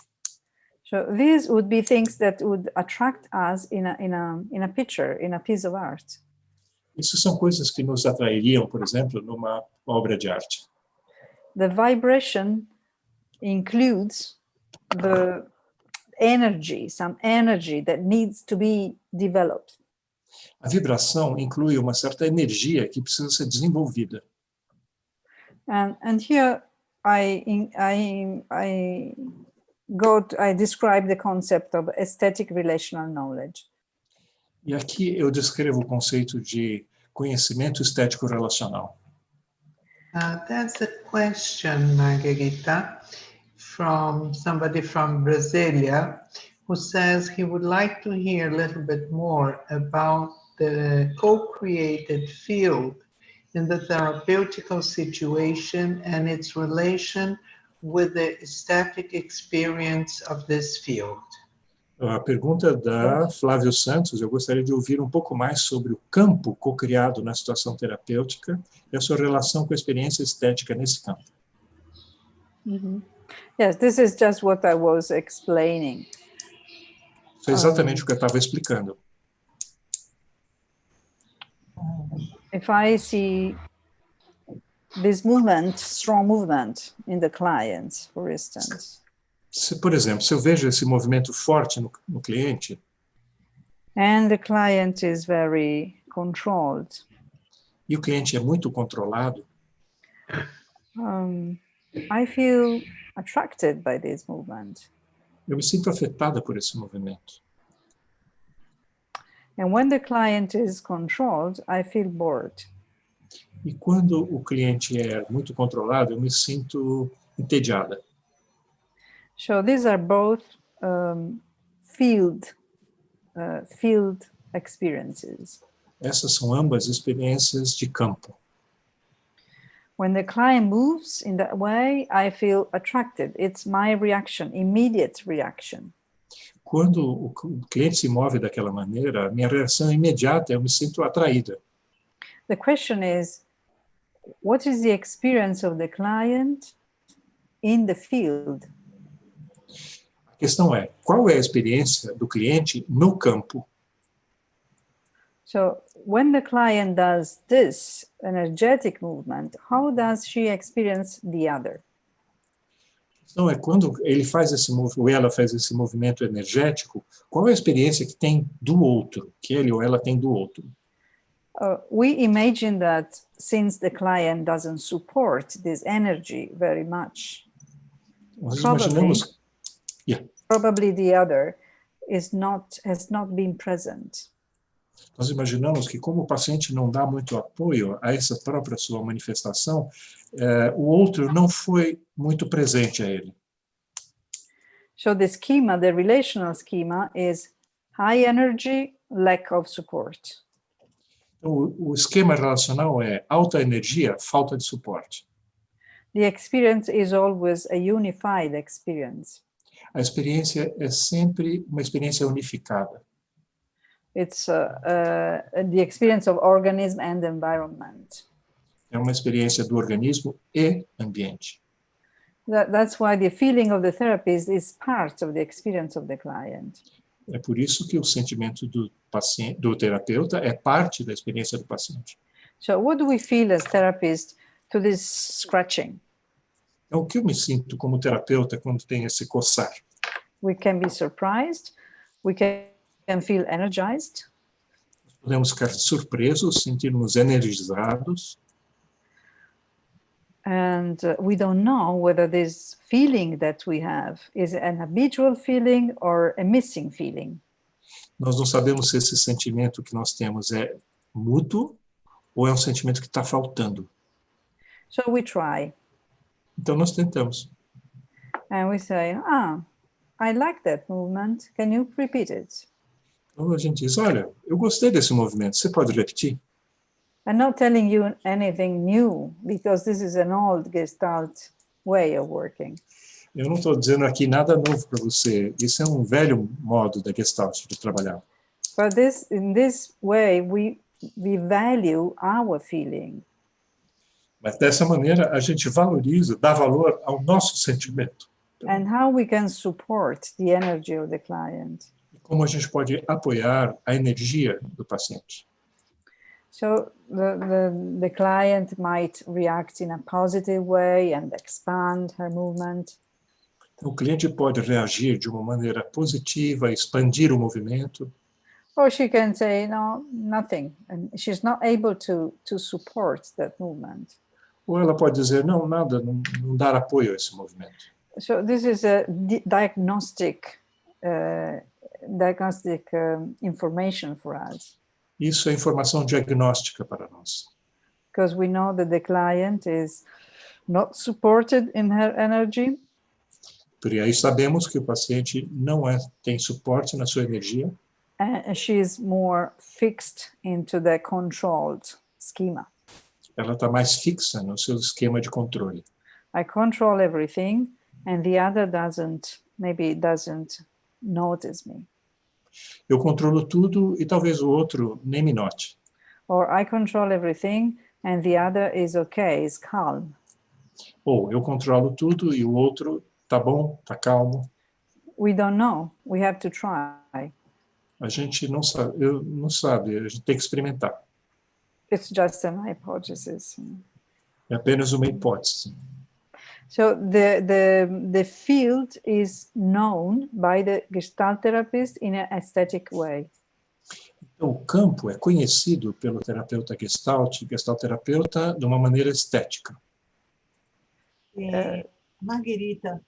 So these would be things that would attract us in a picture, in a piece of art. Isso são coisas que nos atrairiam, por exemplo, numa obra de arte. The vibration includes the energy, some energy that needs to be developed. A vibração inclui uma certa energia que precisa ser desenvolvida. And here I describe the concept of aesthetic relational knowledge. E aqui eu descrevo o conceito de conhecimento estético relacional. That's a question, Margherita, from somebody from Brasilia, who says he would like to hear a little bit more about the co-created field in the therapeutical situation and its relation with the aesthetic experience of this field. A pergunta da Flávio Santos, eu gostaria de ouvir um pouco mais sobre o campo co-criado na situação terapêutica e a sua relação com a experiência estética nesse campo. Mm-hmm. Yes, this is just what I was explaining. Isso é exatamente o que eu estava explicando. If I see this movement, strong movement in the client, for instance. Por exemplo, se eu vejo esse movimento forte no cliente, and the client is very controlled, e o cliente é muito controlado, I feel attracted by this movement. Eu me sinto afetada por esse movimento. And when the client is controlled, I feel bored. E quando o cliente é muito controlado, eu me sinto entediada. So these are both field experiences. Essas são ambas experiências de campo. When the client moves in that way, I feel attracted. It's my reaction, immediate reaction. Quando o cliente se move daquela maneira, a minha reação imediata é eu me sinto atraída. The question is, what is the experience of the client in the field? A questão é, qual é a experiência do cliente no campo? So when the client does this energetic movement, how does she experience the other? Então, é quando ele faz esse ou ela faz esse movimento energético, qual é a experiência que tem do outro, que ele ou ela tem do outro? We imagine that since the client doesn't support this energy very much, Nós imaginamos, probably the other has not been present. Nós imaginamos que como o paciente não dá muito apoio a essa própria sua manifestação, o outro não foi muito presente a ele. So the schema, the relational schema, is high energy, lack of support. Então, o esquema relacional é alta energia, falta de suporte. The experience is always a unified experience. A experiência é sempre uma experiência unificada. It's the experience of organism and environment. É uma experiência do organismo e ambiente. That's why the feeling of the therapist is part of the experience of the client. É por isso que o sentimento do paciente, do terapeuta, é parte da experiência do paciente. So what do we feel as therapists to this scratching? Então, o que eu me sinto como terapeuta quando tem esse coçar? We can be surprised. We can feel energized. Podemos ficar surpresos, sentir-nos energizados. And we don't know whether this feeling that we have is an habitual feeling or a missing feeling. Nós não sabemos se esse sentimento que nós temos é mútuo ou é um sentimento que está faltando. So we try. Então nós tentamos. And we say, I like that movement. Can you repeat it? Então a gente diz, olha, eu gostei desse movimento, você pode repetir? I'm not telling you anything new, because this is an old Gestalt way of working. Eu não estou dizendo aqui nada novo para você. Isso é um velho modo da Gestalt de trabalhar. But in this way, we value our feeling. Mas dessa maneira a gente valoriza, dá valor ao nosso sentimento. And how we can support the energy of the client. Como a gente pode apoiar a energia do paciente. So the client might react in a positive way and expand her movement. O cliente pode reagir de uma maneira positiva, expandir o movimento. Or she can say, no, nothing. And she's not able to support that movement. Ou ela pode dizer, não, nada, não dar apoio a esse movimento. So this is a diagnostic information for us. Isso é informação diagnóstica para nós. Because we know that the client is not supported in her energy. Por aí sabemos que o paciente não tem suporte na sua energia. And she is more fixed into the controlled schema. Ela está mais fixa no seu esquema de controle. I control everything, and the other maybe doesn't notice me. Eu controlo tudo e talvez o outro nem me note. Or I control everything, and the other is okay, is calm. Ou eu controlo tudo e o outro tá bom, tá calmo. We don't know. We have to try. A gente não sabe, a gente tem que experimentar. It's just an hypothesis. É apenas uma hipótese. So the field is known by the Gestalt therapist in an aesthetic way. Então, o campo é conhecido pelo terapeuta Gestalt-terapeuta de uma maneira estética. Margherita,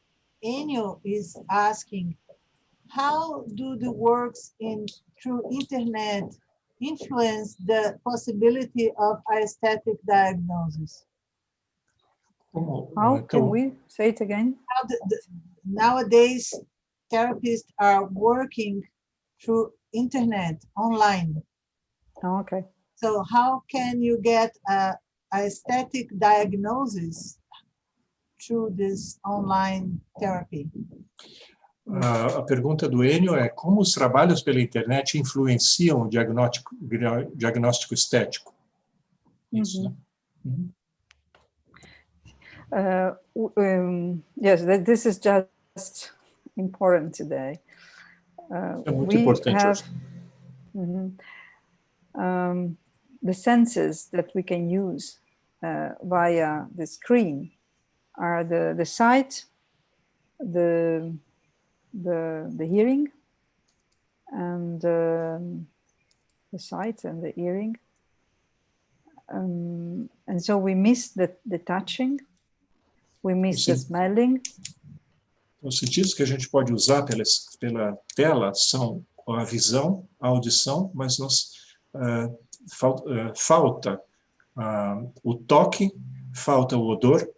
Enio is asking, how do the works through internet influence the possibility of aesthetic diagnosis? How can we say it again? How nowadays, therapists are working through internet, online. Oh, okay. So how can you get a aesthetic diagnosis through this online therapy? A pergunta do Enio é como os trabalhos pela internet influenciam o diagnóstico estético. Isso, né? Uhum. Yes, this is just important today. É muito importante hoje. The senses that we can use via the screen are the sight, the hearing, and the sight and the hearing. And so we miss the touching, we miss the smelling. Os sentidos que a gente pode usar pela tela são a visão, a audição, mas falta o toque, falta o odor.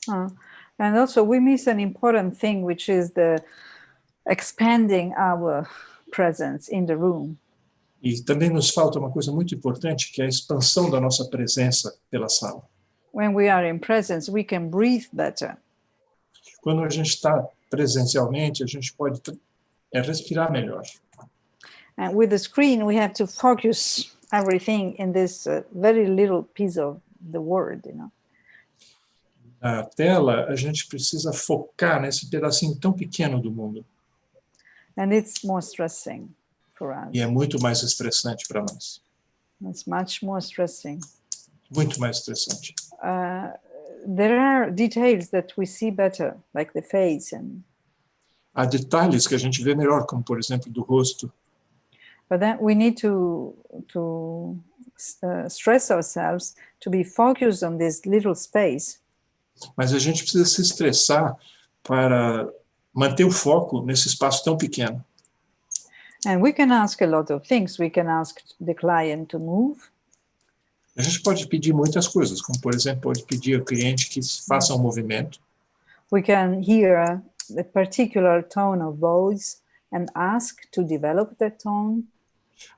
And also we miss an important thing, which is the expanding our presence in the room. E também nos falta uma coisa muito importante, que é a expansão da nossa presença pela sala. When we are in presence, we can breathe better. Quando a gente está presencialmente, a gente pode respirar melhor. And with the screen, we have to focus everything in this very little piece of the world, you know. Na tela, a gente precisa focar nesse pedacinho tão pequeno do mundo. And it's more stressing for us. E é muito mais estressante para nós. It's much more stressing. Muito mais estressante. There are details that we see better, like the face. Há detalhes que a gente vê melhor, como, por exemplo, do rosto. But then we need to stress ourselves to be focused on this little space. Mas a gente precisa se estressar para manter o foco nesse espaço tão pequeno. And we can ask a lot of things. We can ask the client to move. A gente pode pedir muitas coisas, como, por exemplo, pode pedir ao cliente que faça um movimento. We can hear a particular tone of voice and ask to develop that tone.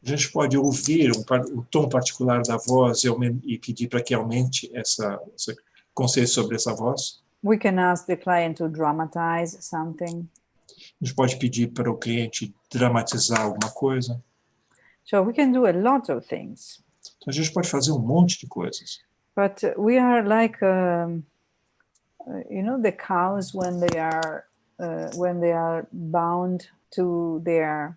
A gente pode ouvir um tom particular da voz e pedir para que aumente esse conceito sobre essa voz. We can ask the client to dramatize something. A gente pode pedir para o cliente dramatizar alguma coisa. So we can do a lot of things. Então, a gente pode fazer um monte de coisas. But we are like, you know, the cows when they are bound to their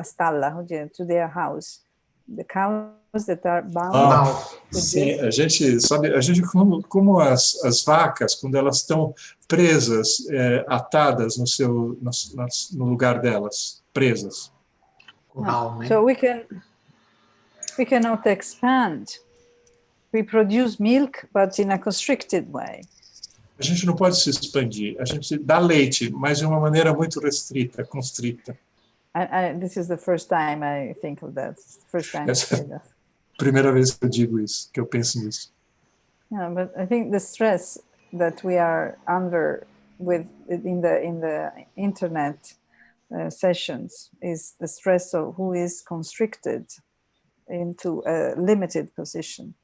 stalla, to their house. The cows that are bound. Sim, a gente sabe, como as vacas, quando elas estão presas, atadas no lugar delas, presas. So we cannot expand. We produce milk, but in a constricted way. A gente não pode se expandir. A gente dá leite, mas de uma maneira muito restrita, constrita. This is the first time I think of that. First time I say that. Primeira vez que eu digo isso, que eu penso nisso. Yeah, but I think the stress that we are under in the internet sessions is the stress of who is constricted into a limited position.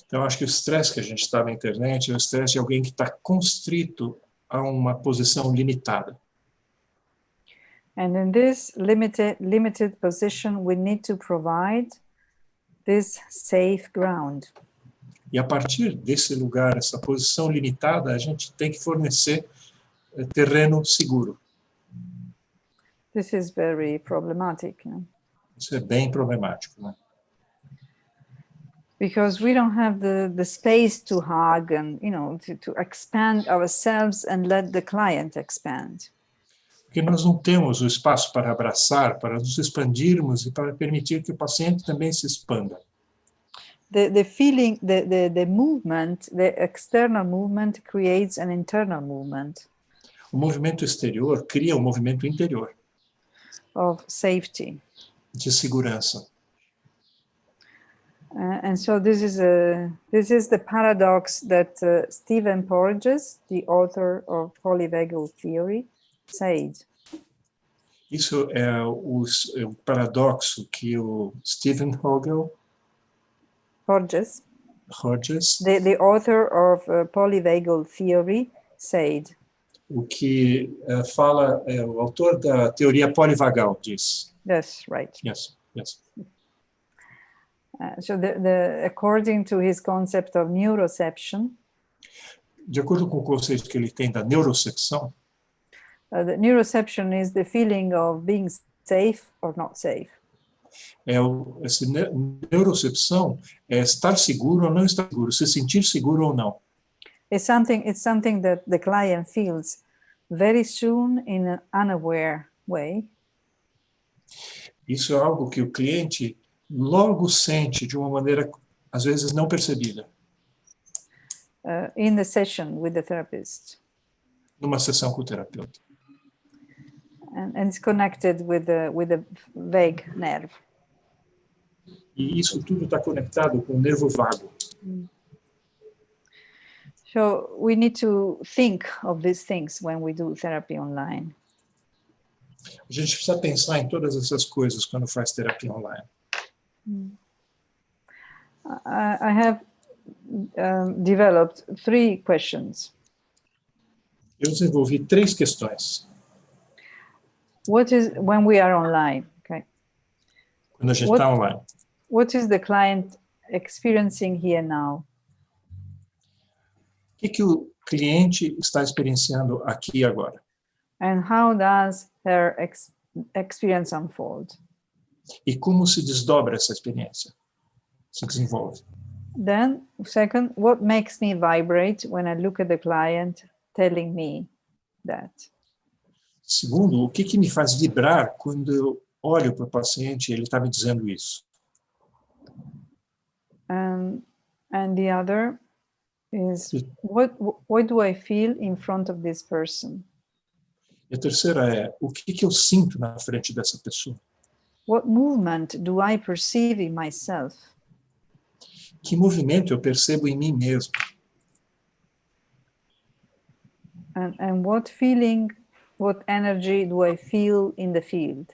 Então, acho que o estresse que a gente está na internet é o estresse de alguém que está constrito a uma posição limitada. And in this limited position, we need to provide this safe ground. E a partir desse lugar, essa posição limitada, a gente tem que fornecer terreno seguro. This is very problematic. You know? Isso é bem problemático, né? Because we don't have the space to hug and, you know, to expand ourselves and let the client expand. Porque nós não temos o espaço para abraçar, para nos expandirmos e para permitir que o paciente também se expanda. The feeling, the movement, the external movement creates an internal movement. O movimento exterior cria um movimento interior. Of safety. De segurança. And so this is the paradox that Stephen Porges, the author of polyvagal theory, said. Isso é o paradoxo que o Stephen Porges, the the author of polyvagal theory, said. O que fala o autor da teoria polivagal diz. Yes, right. Yes, yes. So according to his concept of neuroception, de acordo com o conceito que ele tem da neurocepção, the neuroception is the feeling of being safe or not safe. Essa neurocepção é estar seguro ou não estar seguro, se sentir seguro ou não. It's something that the client feels very soon in an unaware way. Isso é algo que o cliente logo sente de uma maneira às vezes não percebida. In the session with the therapist. Numa sessão com o terapeuta. And it's connected with the vague nerve. E isso tudo está conectado com o nervo vago. So we need to think of these things when we do therapy online. A gente precisa pensar em todas essas coisas quando faz terapia online. I have developed 3 questions. Eu desenvolvi 3 questões. What is when we are online? Okay. Quando a gente está online. What is the client experiencing here now? O que o cliente está experienciando aqui agora? And how does her experience unfold? E como se desdobra essa experiência? Se desenvolve. Then, second, what makes me vibrate when I look at the client telling me that? Segundo, o que me faz vibrar quando eu olho para o paciente e ele está me dizendo isso? And the other is what do I feel in front of this person? E a terceira é o que eu sinto na frente dessa pessoa? What movement do I perceive in myself? Que movimento eu percebo em mim mesmo? And what feeling, what energy do I feel in the field?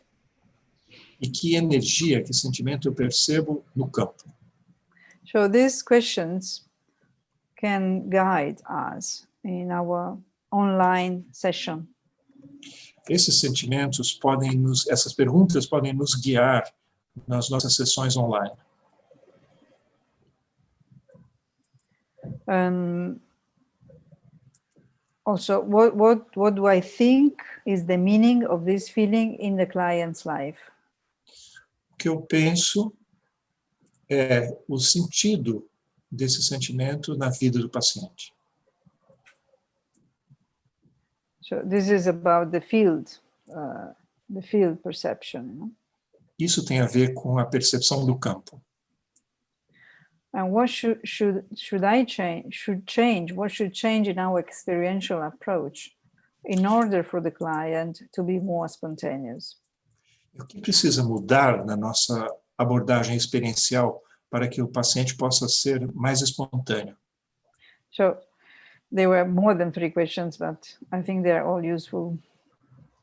E que energia, que sentimento eu percebo no campo? So these questions can guide us in our online session. Esses sentimentos essas perguntas podem nos guiar nas nossas sessões online. Also, what do I think is the meaning of this feeling in the client's life? O que eu penso é o sentido desse sentimento na vida do paciente. So this is about the field perception. No? Isso tem a ver com a percepção do campo. And what should change in our experiential approach in order for the client to be more spontaneous? O que precisa mudar na nossa abordagem experiencial para que o paciente possa ser mais espontâneo? So there were more than 3 questions, but I think they're all useful.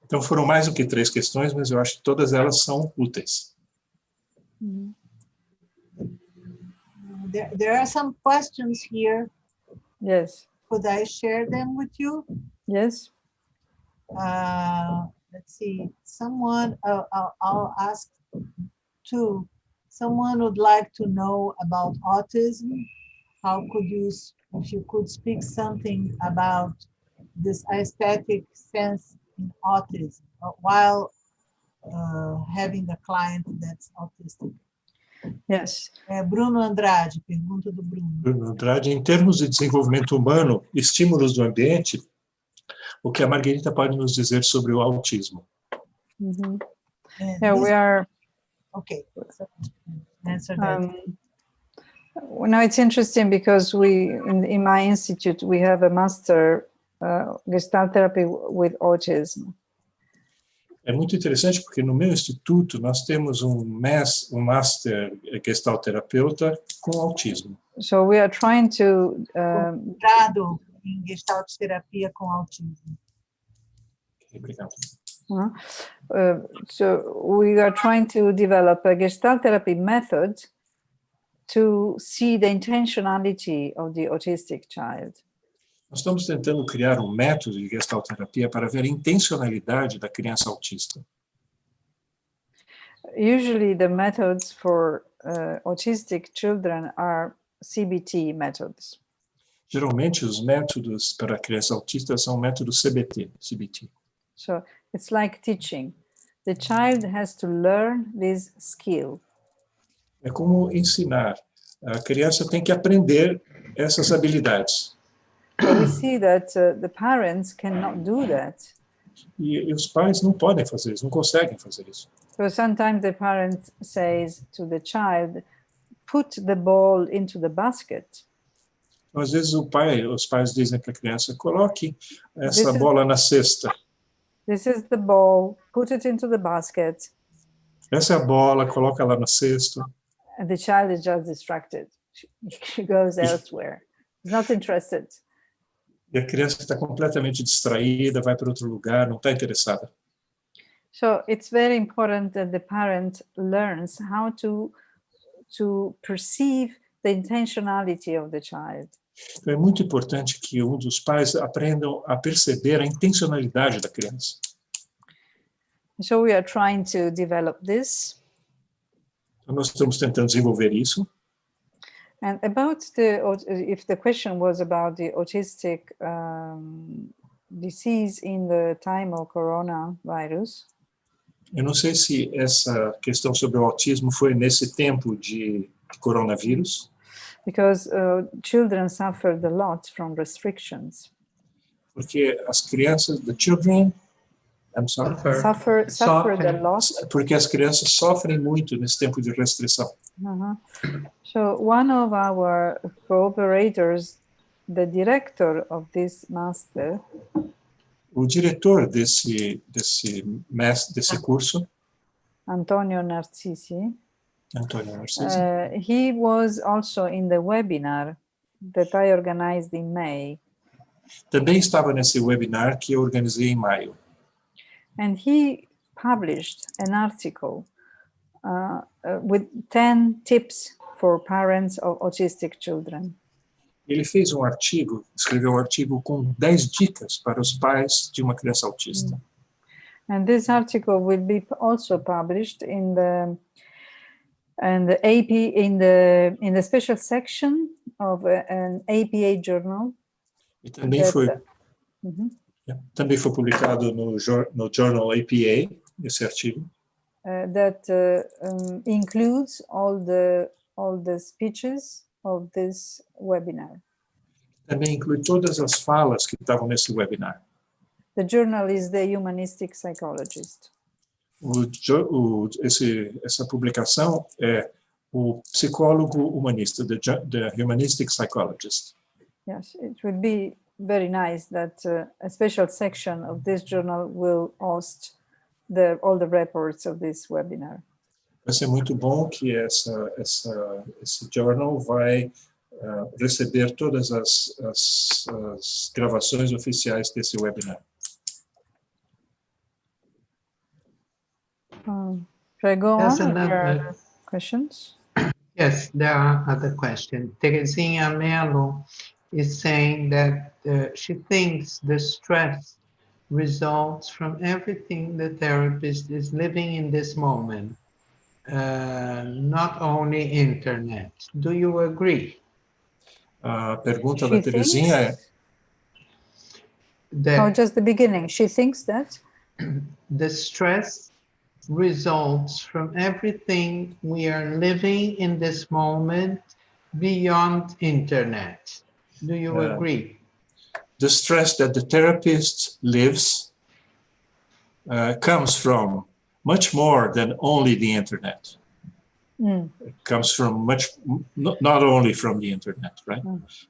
Então foram mais do que 3 questões, mas eu acho que todas elas são úteis. Mm-hmm. There are some questions here. Yes. Could I share them with you? Yes. Let's see. Someone, I'll ask two. Someone would like to know about autism. How could you, if you could speak something about this aesthetic sense in autism while having a client that's autistic? Yes. Bruno Andrade, pergunta do Bruno. Bruno Andrade, em termos de desenvolvimento humano, estímulos do ambiente, o que a Margherita pode nos dizer sobre o autismo? Mm-hmm. Yeah, we are. Okay. Answer that. No, it's interesting because in my institute we have a master Gestalt-Terapia with autism. É muito interessante porque no meu instituto nós temos um master Gestalt-terapeuta com autismo. So we are trying to Gerado em Gestalt-Terapia com autismo. Obrigado. So we are trying to develop a Gestalt-Therapy method to see the intentionality of the autistic child. Nós estamos tentando criar um método de Gestalt-terapia para ver a intencionalidade da criança autista. Usually the methods for autistic children are CBT methods. Geralmente os métodos para a criança autista são métodos CBT. So it's like teaching. The child has to learn this skill. É como ensinar. A criança tem que aprender essas habilidades. But we see that the parents cannot do that. E os pais não podem fazer isso, não conseguem fazer isso. So sometimes the parent says to the child, put the ball into the basket. Às vezes os pais dizem para a criança, coloque essa bola na cesta. This is the ball, put it into the basket. Essa é a bola, coloca lá na cesta. And the child is just distracted. She goes elsewhere. He's not interested. E a criança está completamente distraída, vai para outro lugar, não está interessada. So it's very important that the parent learns how to perceive the intentionality of the child. Então é muito importante que dos pais aprendam a perceber a intencionalidade da criança. So we are trying to develop this. Então nós estamos tentando desenvolver isso. And about if the question was about the autistic disease in the time of coronavirus. Eu não sei se essa questão sobre o autismo foi nesse tempo de coronavírus. Because children suffered a lot from restrictions. Porque as crianças, the children, suffered a lot. Porque as crianças sofrem muito nesse tempo de restrição. So one of our cooperators, the director of this master, o diretor desse curso, Antonio Narcisi, he was also in the webinar that I organized in May. Também estava nesse webinar que eu organizei em maio. And he published an article with 10 tips for parents of autistic children. ele fez um artigo, escreveu um artigo com 10 dicas para os pais de uma criança autista. And this article will be also published in the special section of an APA journal. E também também foi publicado no Journal APA, esse artigo. That includes all the speeches of this webinar. Também inclui todas as falas que estavam nesse webinar. The journal is the Humanistic Psychologist. Essa publicação é o psicólogo humanista, the Humanistic Psychologist. Yes, it would be very nice that a special section of this journal will host all the reports of this webinar. Vai ser muito bom que esse journal vai receber todas as gravações oficiais desse webinar. Should I go There's on? another Questions? Yes, there are other questions. Terezinha Mello is saying that she thinks the stress results from everything the therapist is living in this moment, not only internet. Do you agree? A pergunta da Terezinha é... Just the beginning. She thinks that the stress results from everything we are living in this moment beyond internet. Do you agree? The stress that the therapist lives comes from much more than only the internet. It comes from not only from the internet, right?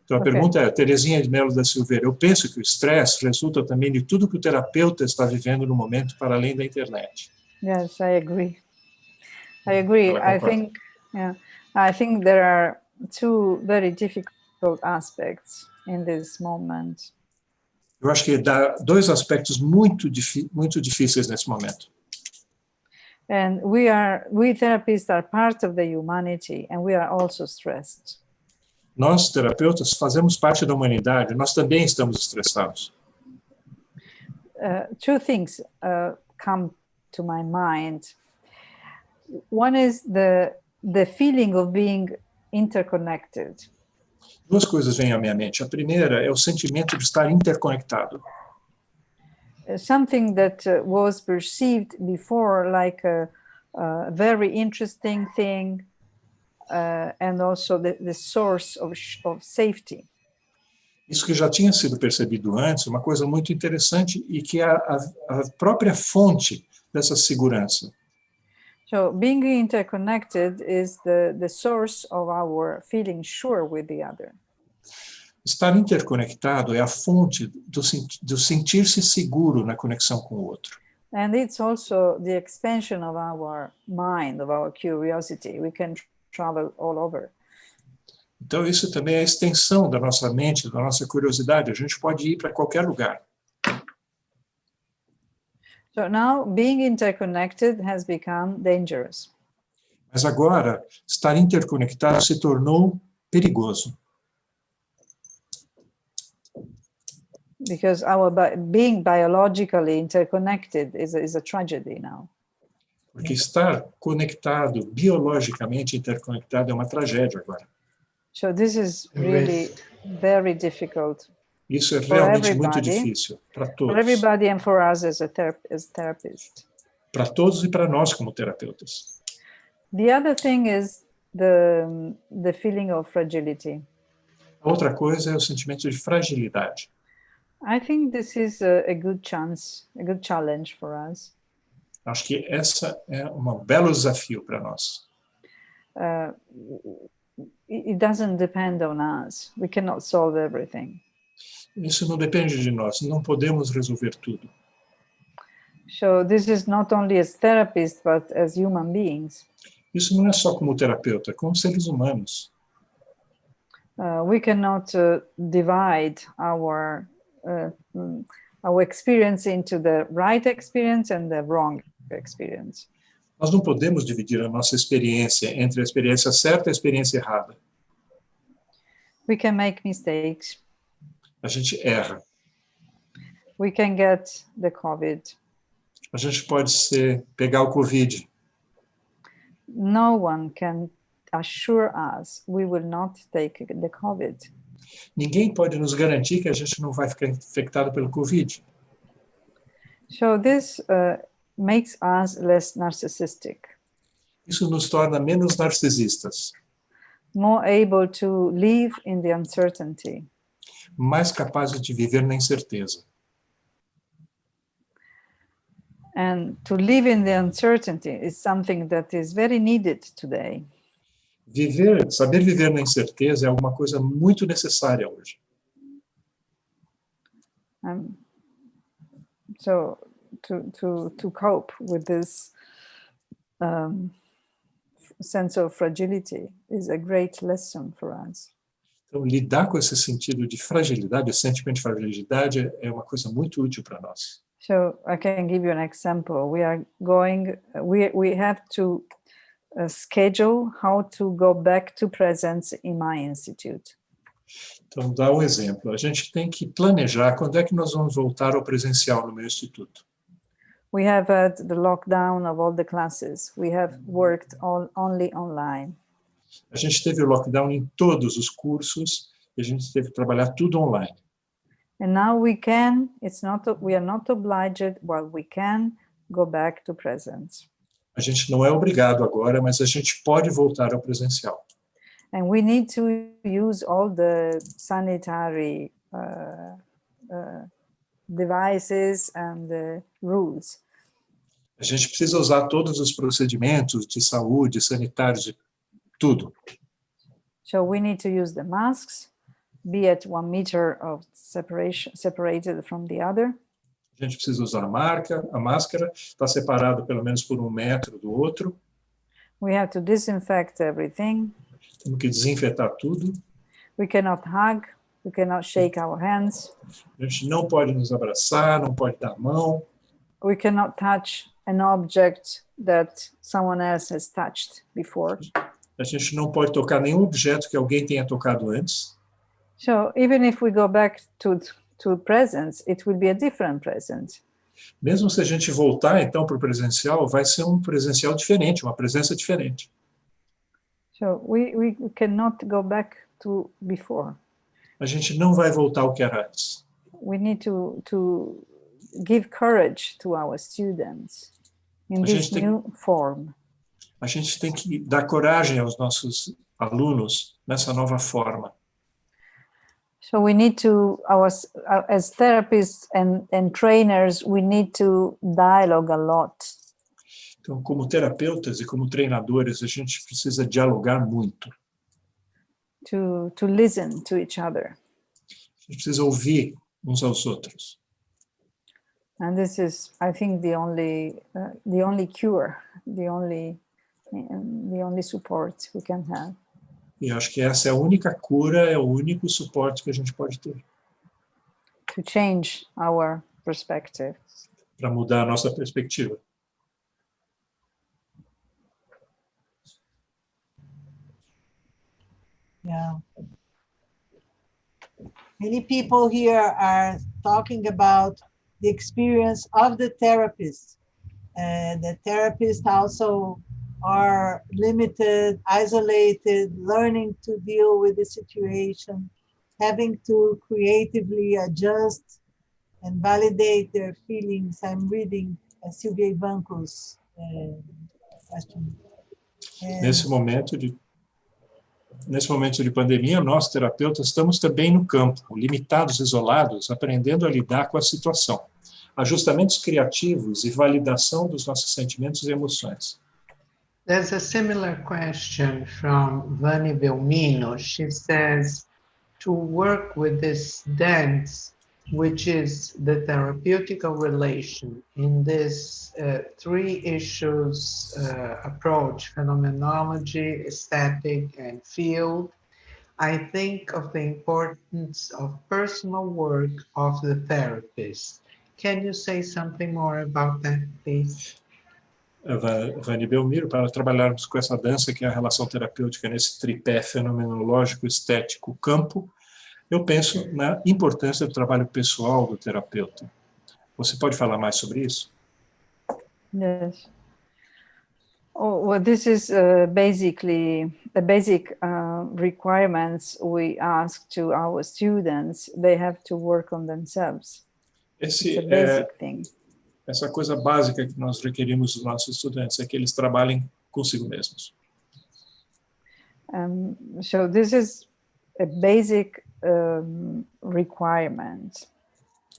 Então a pergunta é, Terezinha de Mello da Silveira, eu penso que o estresse resulta também de tudo que o terapeuta está vivendo no momento para além da internet. Yes, I agree. I think there are two very difficult aspects in this moment. Eu acho que dá dois aspectos muito difíceis nesse momento. And we therapists are part of the humanity, and we are also stressed. Nós, terapeutas, fazemos parte da humanidade, nós também estamos estressados. Two things come to my mind. One is the feeling of being interconnected. Duas coisas vêm à minha mente. A primeira é o sentimento de estar interconectado. Something that was perceived before like a very interesting thing, and also the source of safety. Isso que já tinha sido percebido antes, uma coisa muito interessante e que é a própria fonte dessa segurança. So being interconnected is the source of our feeling sure with the other. Estar interconectado é a fonte do sentir-se seguro na conexão com o outro. And it's also the expansion of our mind, of our curiosity. We can travel all over. Então isso também é a extensão da nossa mente, da nossa curiosidade. A gente pode ir para qualquer lugar. So now being interconnected has become dangerous. Mas agora, estar interconectado se tornou perigoso. Because our being biologically interconnected is a tragedy now. Porque estar conectado, biologicamente interconectado, é uma tragédia agora. So this is really very difficult. Isso é realmente muito difícil para todos. For everybody and for us as therapists. Para todos e para nós como terapeutas. The other thing is the feeling of fragility. A outra coisa é o sentimento de fragilidade. I think this is a good challenge for us. Acho que essa é um belo desafio para nós. It doesn't depend on us. We cannot solve everything. Isso não depende de nós, não podemos resolver tudo. So this is not only as therapists, but as human beings. Isso não é só como terapeuta, como seres humanos. We cannot divide our experience into the right experience and the wrong experience. Nós não podemos dividir a nossa experiência entre a experiência certa e a experiência errada. We can make mistakes. A gente erra. We can get the COVID. A gente pode pegar o Covid. No one can assure us we will not take the COVID. Ninguém pode nos garantir que a gente não vai ficar infectado pelo Covid. So this makes us less narcissistic, Isso nos torna menos narcisistas, more able to live in the uncertainty. mais capazes de viver na incerteza. And to live in the uncertainty is something that is very needed today. Saber viver na incerteza é alguma coisa muito necessária hoje. So to cope with this sense of fragility is a great lesson for us. Então, lidar com esse sentido de fragilidade, esse sentimento de fragilidade é uma coisa muito útil para nós. So I can give you an example. We have to schedule how to go back to presence in my institute. Então, dá um exemplo. A gente tem que planejar quando é que nós vamos voltar ao presencial no meu instituto. We have had the lockdown of all the classes. We have worked only online. A gente teve o lockdown em todos os cursos e a gente teve que trabalhar tudo online. And now we are not obliged, well, we can go back to presence. A gente não é obrigado agora, mas a gente pode voltar ao presencial. And we need to use all the sanitary devices and the rules. A gente precisa usar todos os procedimentos de saúde, sanitários, de tudo. So we need to use the masks, be at 1 meter of separation, separated from the other. A gente precisa usar a máscara, está separado pelo menos por 1 metro do outro. We have to disinfect everything. Temos que desinfetar tudo. We cannot hug, we cannot shake our hands. A gente não pode nos abraçar, não pode dar a mão. We cannot touch an object that someone else has touched before. A gente não pode tocar nenhum objeto que alguém tenha tocado antes. So even if we go back to presence, it will be a different presence. Mesmo se a gente voltar, então, para o presencial, vai ser um presencial diferente, uma presença diferente. So we cannot go back to before. A gente não vai voltar ao que era antes. We need to give courage to our students in this new form. A gente tem que dar coragem aos nossos alunos nessa nova forma. So we need to, as therapists and trainers, we need to dialogue a lot. Então, como terapeutas e como treinadores, a gente precisa dialogar muito. To listen to each other. A gente precisa ouvir uns aos outros. And this is, I think, the only cure, the only support we can have. E acho que essa é a única cura, é o único suporte que a gente pode ter. To change our perspective. Para mudar a nossa perspectiva. Yeah. Many people here are talking about the experience of the therapist. The therapists also are limited, isolated, learning to deal with the situation, having to creatively adjust and validate their feelings. I'm reading Silvia Ivanco's question. Nesse momento de pandemia, nós, terapeutas, estamos também no campo, limitados, isolados, aprendendo a lidar com a situação. Ajustamentos criativos e validação dos nossos sentimentos e emoções. There's a similar question from Vani Belmino. She says, to work with this dance, which is the therapeutical relation in this 3 issues approach, phenomenology, aesthetic, and field, I think of the importance of personal work of the therapist. Can you say something more about that, please? Vani Belmiro, para trabalharmos com essa dança que é a relação terapêutica nesse tripé fenomenológico, estético, campo, eu penso na importância do trabalho pessoal do terapeuta. Você pode falar mais sobre isso? Yes. Oh, well, this is basically the basic requirements we ask to our students. They have to work on themselves. It's a basic thing. Essa coisa básica que nós requerimos dos nossos estudantes é que eles trabalhem consigo mesmos. So this is a basic requirement.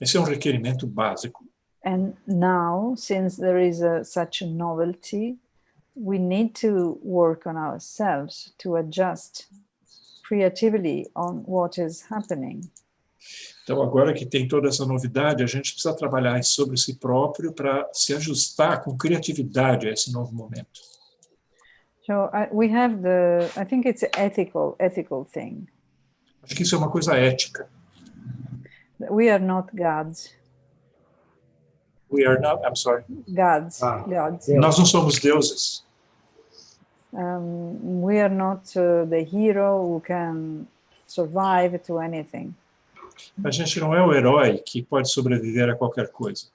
Esse é um requerimento básico. And now, since there is such a novelty, we need to work on ourselves to adjust creatively on what is happening. Então, agora que tem toda essa novidade, a gente precisa trabalhar sobre si próprio para se ajustar com criatividade a esse novo momento. So we have I think it's an ethical thing. Acho que isso é uma coisa ética. We are not gods. We are not, I'm sorry. Gods. Nós não somos deuses. We are not the hero who can survive to anything. A gente não é o herói que pode sobreviver a qualquer coisa.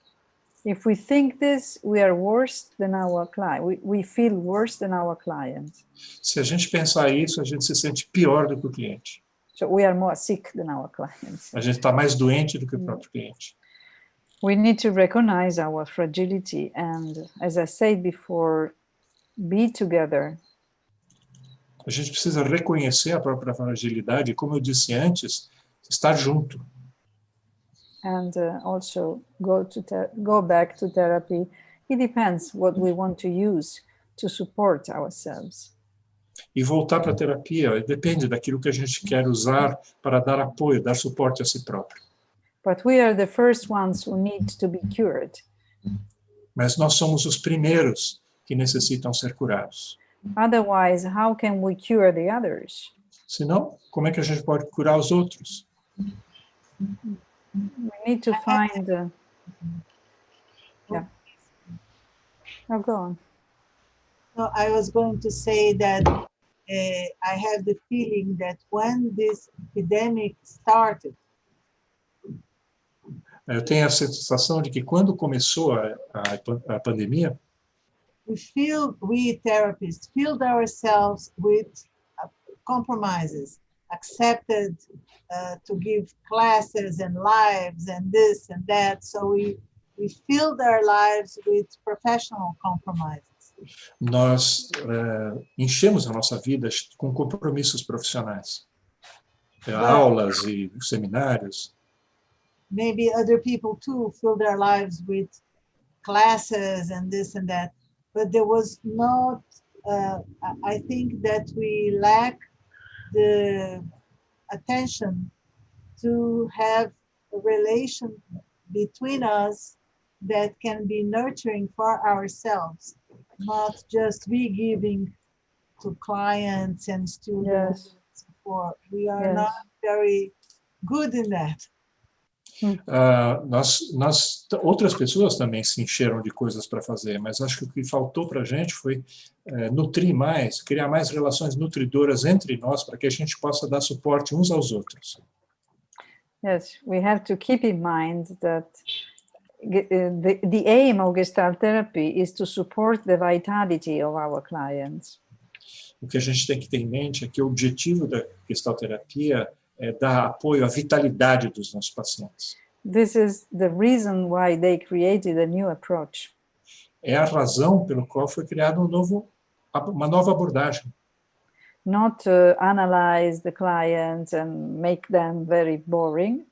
If we think this, we are worse than our client. We feel worse than our client. Se a gente pensar isso, a gente se sente pior do que o cliente. So we are more sick than our clients. A gente está mais doente do que o próprio cliente. We need to recognize our fragility and, as I said before, be together. A gente precisa reconhecer a própria fragilidade e, como eu disse antes, estar junto. And also go back to therapy. It depends what we want to use to support ourselves. E voltar para a terapia depende daquilo que a gente quer usar para dar apoio, dar suporte a si próprio. But we are the first ones who need to be cured. Mas nós somos os primeiros que necessitam ser curados. Otherwise, how can we cure the others? Senão, como é que a gente pode curar os outros? We need to find... Yeah. Oh, go on. No, I was going to say that I have the feeling that when this epidemic started, Eu tenho a sensação de que quando começou a pandemia, we therapists filled ourselves with compromises, accepted to give classes and lives and this and that. So we filled our lives with professional compromises. Nós enchemos a nossa vida com compromissos profissionais, aulas e seminários. Maybe other people too filled their lives with classes and this and that, but there was not, I think that we lack the attention to have a relation between us that can be nurturing for ourselves, not just we giving to clients and students. Yes. We are not very good in that. Outras pessoas também se encheram de coisas para fazer, mas acho que o que faltou para a gente foi nutrir mais, criar mais relações nutridoras entre nós para que a gente possa dar suporte uns aos outros. Yes, we have to keep in mind that the aim of Gestalt therapy is to support the vitality of our clients. O que a gente tem que ter em mente é que o objetivo da Gestalt-Terapia é dar apoio à vitalidade dos nossos pacientes. This is the reason why they created a new approach. É a razão pelo qual foi criada uma nova abordagem. Not to analyze the clients and make them very boring.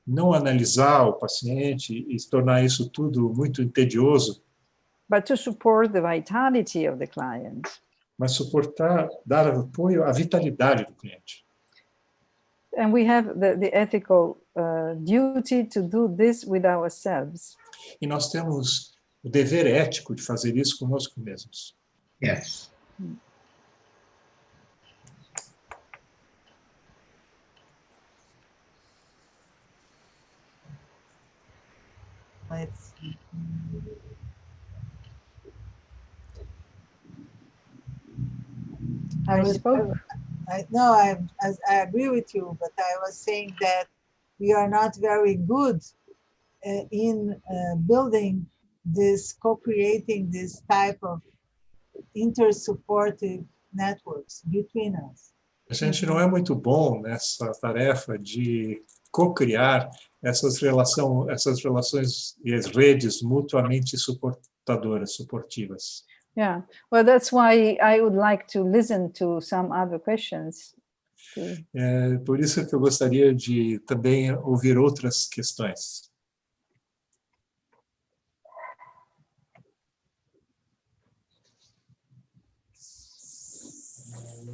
Não analisar o paciente e tornar isso tudo muito tedioso. But to support the vitality of the client. Mas suportar, dar apoio à vitalidade do cliente. And we have the ethical duty to do this with ourselves. E nós temos o dever ético de fazer isso conosco mesmos. Yes. Let's see. I spoke. I agree with you, but I was saying that we are not very good in building this, co-creating this type of inter-supportive networks between us. A gente não é muito bom nessa tarefa de co-criar essas relações e as redes mutuamente suportivas. Yeah, well, that's why I would like to listen to some other questions. É por isso que eu gostaria de também ouvir outras questões.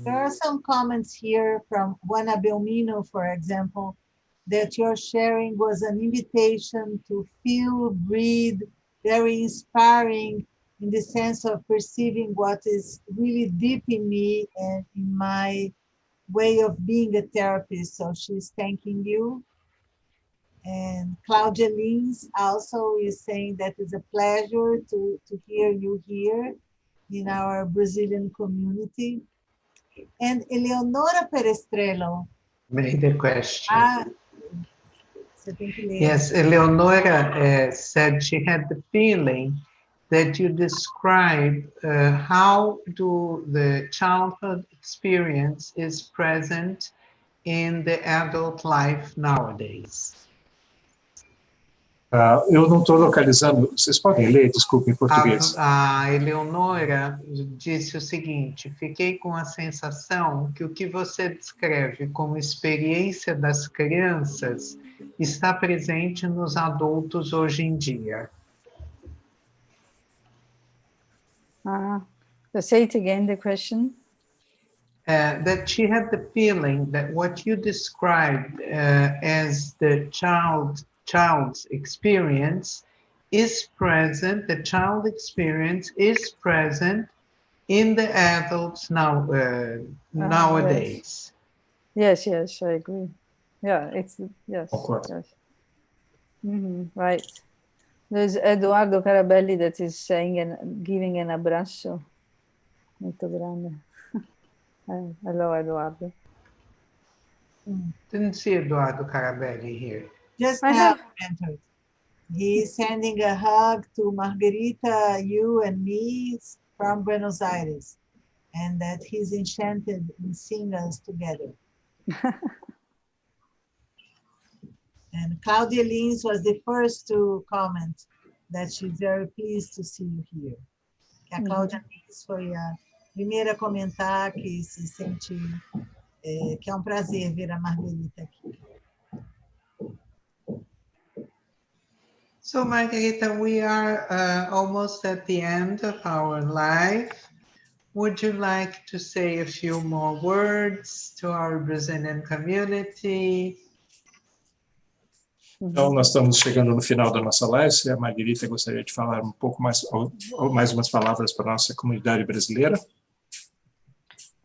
There are some comments here from Juana Belmino, for example, that your sharing was an invitation to feel, breathe, very inspiring in the sense of perceiving what is really deep in me and in my way of being a therapist. So she's thanking you. And Claudia Lins also is saying that it's a pleasure to hear you here in our Brazilian community. And Eleonora Perestrello Made a question. Você tem que ler. Yes, Eleonora said she had the feeling that you describe how do the childhood experience is present in the adult life nowadays. Eu não estou localizando, vocês podem ler, desculpe, em português. A Eleonora disse o seguinte: fiquei com a sensação que o que você descreve como experiência das crianças está presente nos adultos hoje em dia. Say it again, the question. That she had the feeling that what you described as the child's experience is present, the child experience is present in the adults nowadays. Yes, I agree. Yeah, yes. Yes. Right. There's Eduardo Carabelli that is saying and giving an abraço muito grande. Hello, Eduardo. Didn't see Eduardo Carabelli here. Just now entered. He's sending a hug to Margherita, you and me from Buenos Aires, and that he's enchanted in seeing us together. And Claudia Lins was the first to comment that she's very pleased to see you here. Que a Claudia Lins foi a primeira a comentar que se sente, que é prazer ver a Margherita aqui. So Margherita, we are almost at the end of our live. Would you like to say a few more words to our Brazilian community? Então, nós estamos chegando no final da nossa live. Se a Margherita gostaria de falar um pouco mais, ou mais umas palavras para a nossa comunidade brasileira.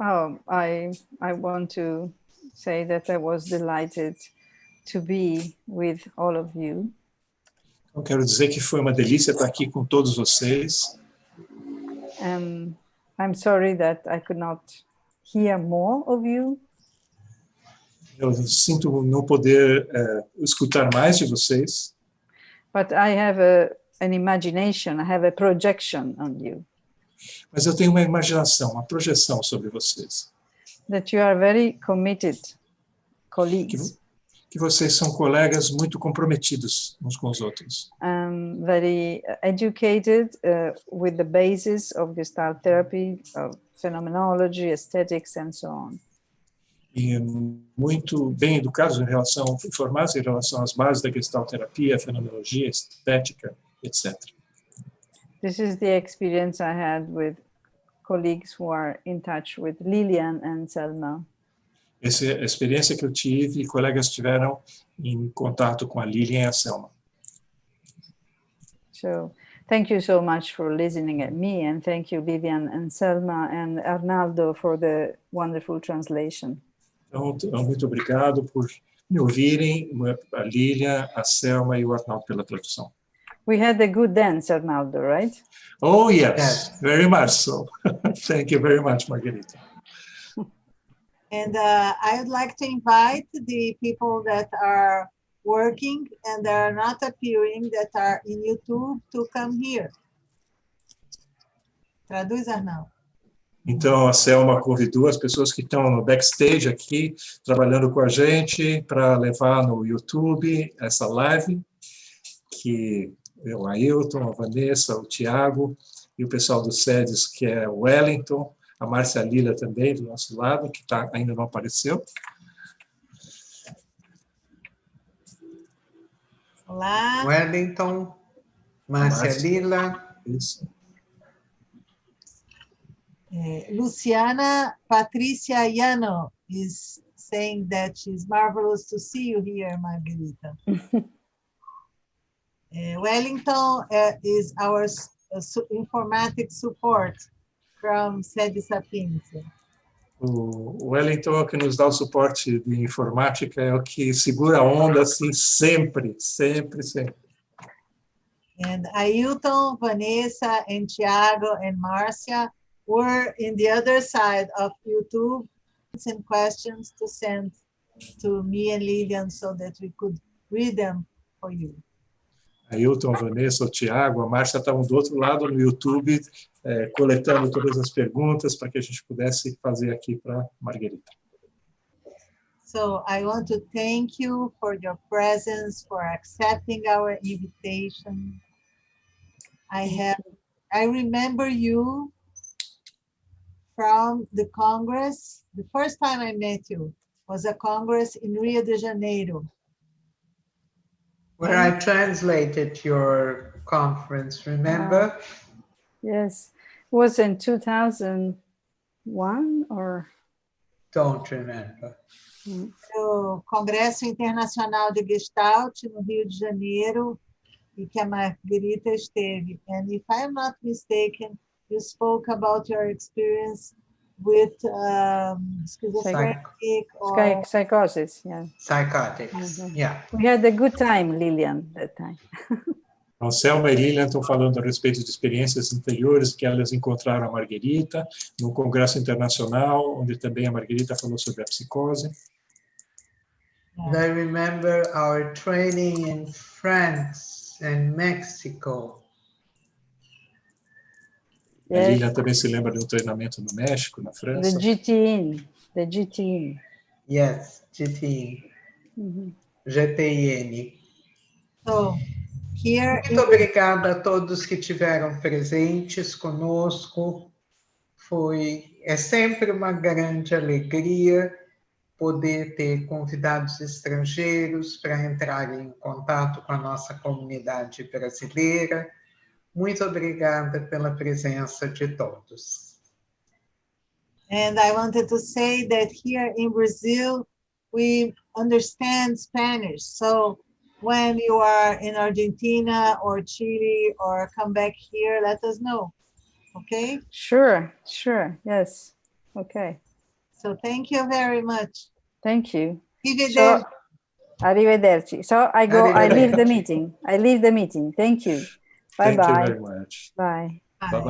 I want to say that I was delighted to be with all of you. Eu quero dizer que foi uma delícia estar aqui com todos vocês. I'm sorry that I could not hear more of you. Eu sinto não poder escutar mais de vocês. But I have an imagination, I have a projection on you. Mas eu tenho uma imaginação, uma projeção sobre vocês. That you are very committed colleagues. Que vocês são colegas muito comprometidos uns com os outros. Very educated with the basis of Gestalt-Terapia, of phenomenology, aesthetics, and so on. E muito bem educados informados em relação às bases da Gestalt-Terapia, fenomenologia, estética, etc. This is the experience I had with colleagues who are in touch with Lilian and Selma. Essa é a experiência que eu tive e colegas tiveram em contato com a Lilian e a Selma. So, thank you so much for listening at me, and thank you Lilian and Selma and Arnaldo for the wonderful translation. Então, muito obrigado por me ouvirem, a Lilian, a Selma e o Arnaldo pela tradução. We had a good dance, Arnaldo, right? Oh, yes, very much so. Thank you very much, Margherita. And I would like to invite the people that are working and are not appearing, that are in YouTube, to come here. Traduz, Arnaldo. Então, a Selma convidou as pessoas que estão no backstage aqui, trabalhando com a gente, para levar no YouTube essa live, que é o Ailton, a Vanessa, o Tiago, e o pessoal do SEDES, que é o Wellington, a Márcia Lila também, do nosso lado, que ainda não apareceu. Olá. Wellington, Márcia Lila. Isso. Luciana Patricia Yano is saying that it's marvelous to see you here, Margherita. Wellington is our informatics support from Sede Sapiência. O Wellington é o que nos dá o suporte de informática, é o que segura a onda assim sempre, sempre, sempre. And Ailton, Vanessa, and Tiago, and Marcia were in the other side of YouTube and questions to send to me and Lilian so that we could read them for you. Ailton, Vanessa, o Tiago, a Márcia estavam do outro lado no YouTube, coletando todas as perguntas para que a gente pudesse fazer aqui para a Margherita. So I want to thank you for your presence, for accepting our invitation. I remember you from the Congress. The first time I met you was a Congress in Rio de Janeiro. Where I translated your conference, remember? Yes, it was in 2001 or? Don't remember. O Congresso Internacional de Gestalt no Rio de Janeiro, e que a Margherita esteve. And if I'm not mistaken, you spoke about your experience with schizophrenic or psychosis, yeah. Psychotics, yeah. We had a good time, Lilian, that time. Então, Selma e Lilian estão falando a respeito de experiências anteriores que elas encontraram a Margherita no Congresso Internacional, onde também a Margherita falou sobre a psicose. And I remember our training in France and Mexico. Yes. A Lilian também se lembra de um treinamento no México, na França. The GTN. Yes, GTN. GTN. So, muito obrigada a todos que estiveram presentes conosco. É sempre uma grande alegria poder ter convidados estrangeiros para entrarem em contato com a nossa comunidade brasileira. Muito obrigada pela presença de todos. And I wanted to say that here in Brazil, we understand Spanish. So when you are in Argentina or Chile or come back here, let us know. Okay? Sure. Yes. Okay. So thank you very much. Thank you. Arrivederci. Arrivederci. So I leave the meeting. Thank you. Bye-bye. Thank you very much. Bye. Bye-bye.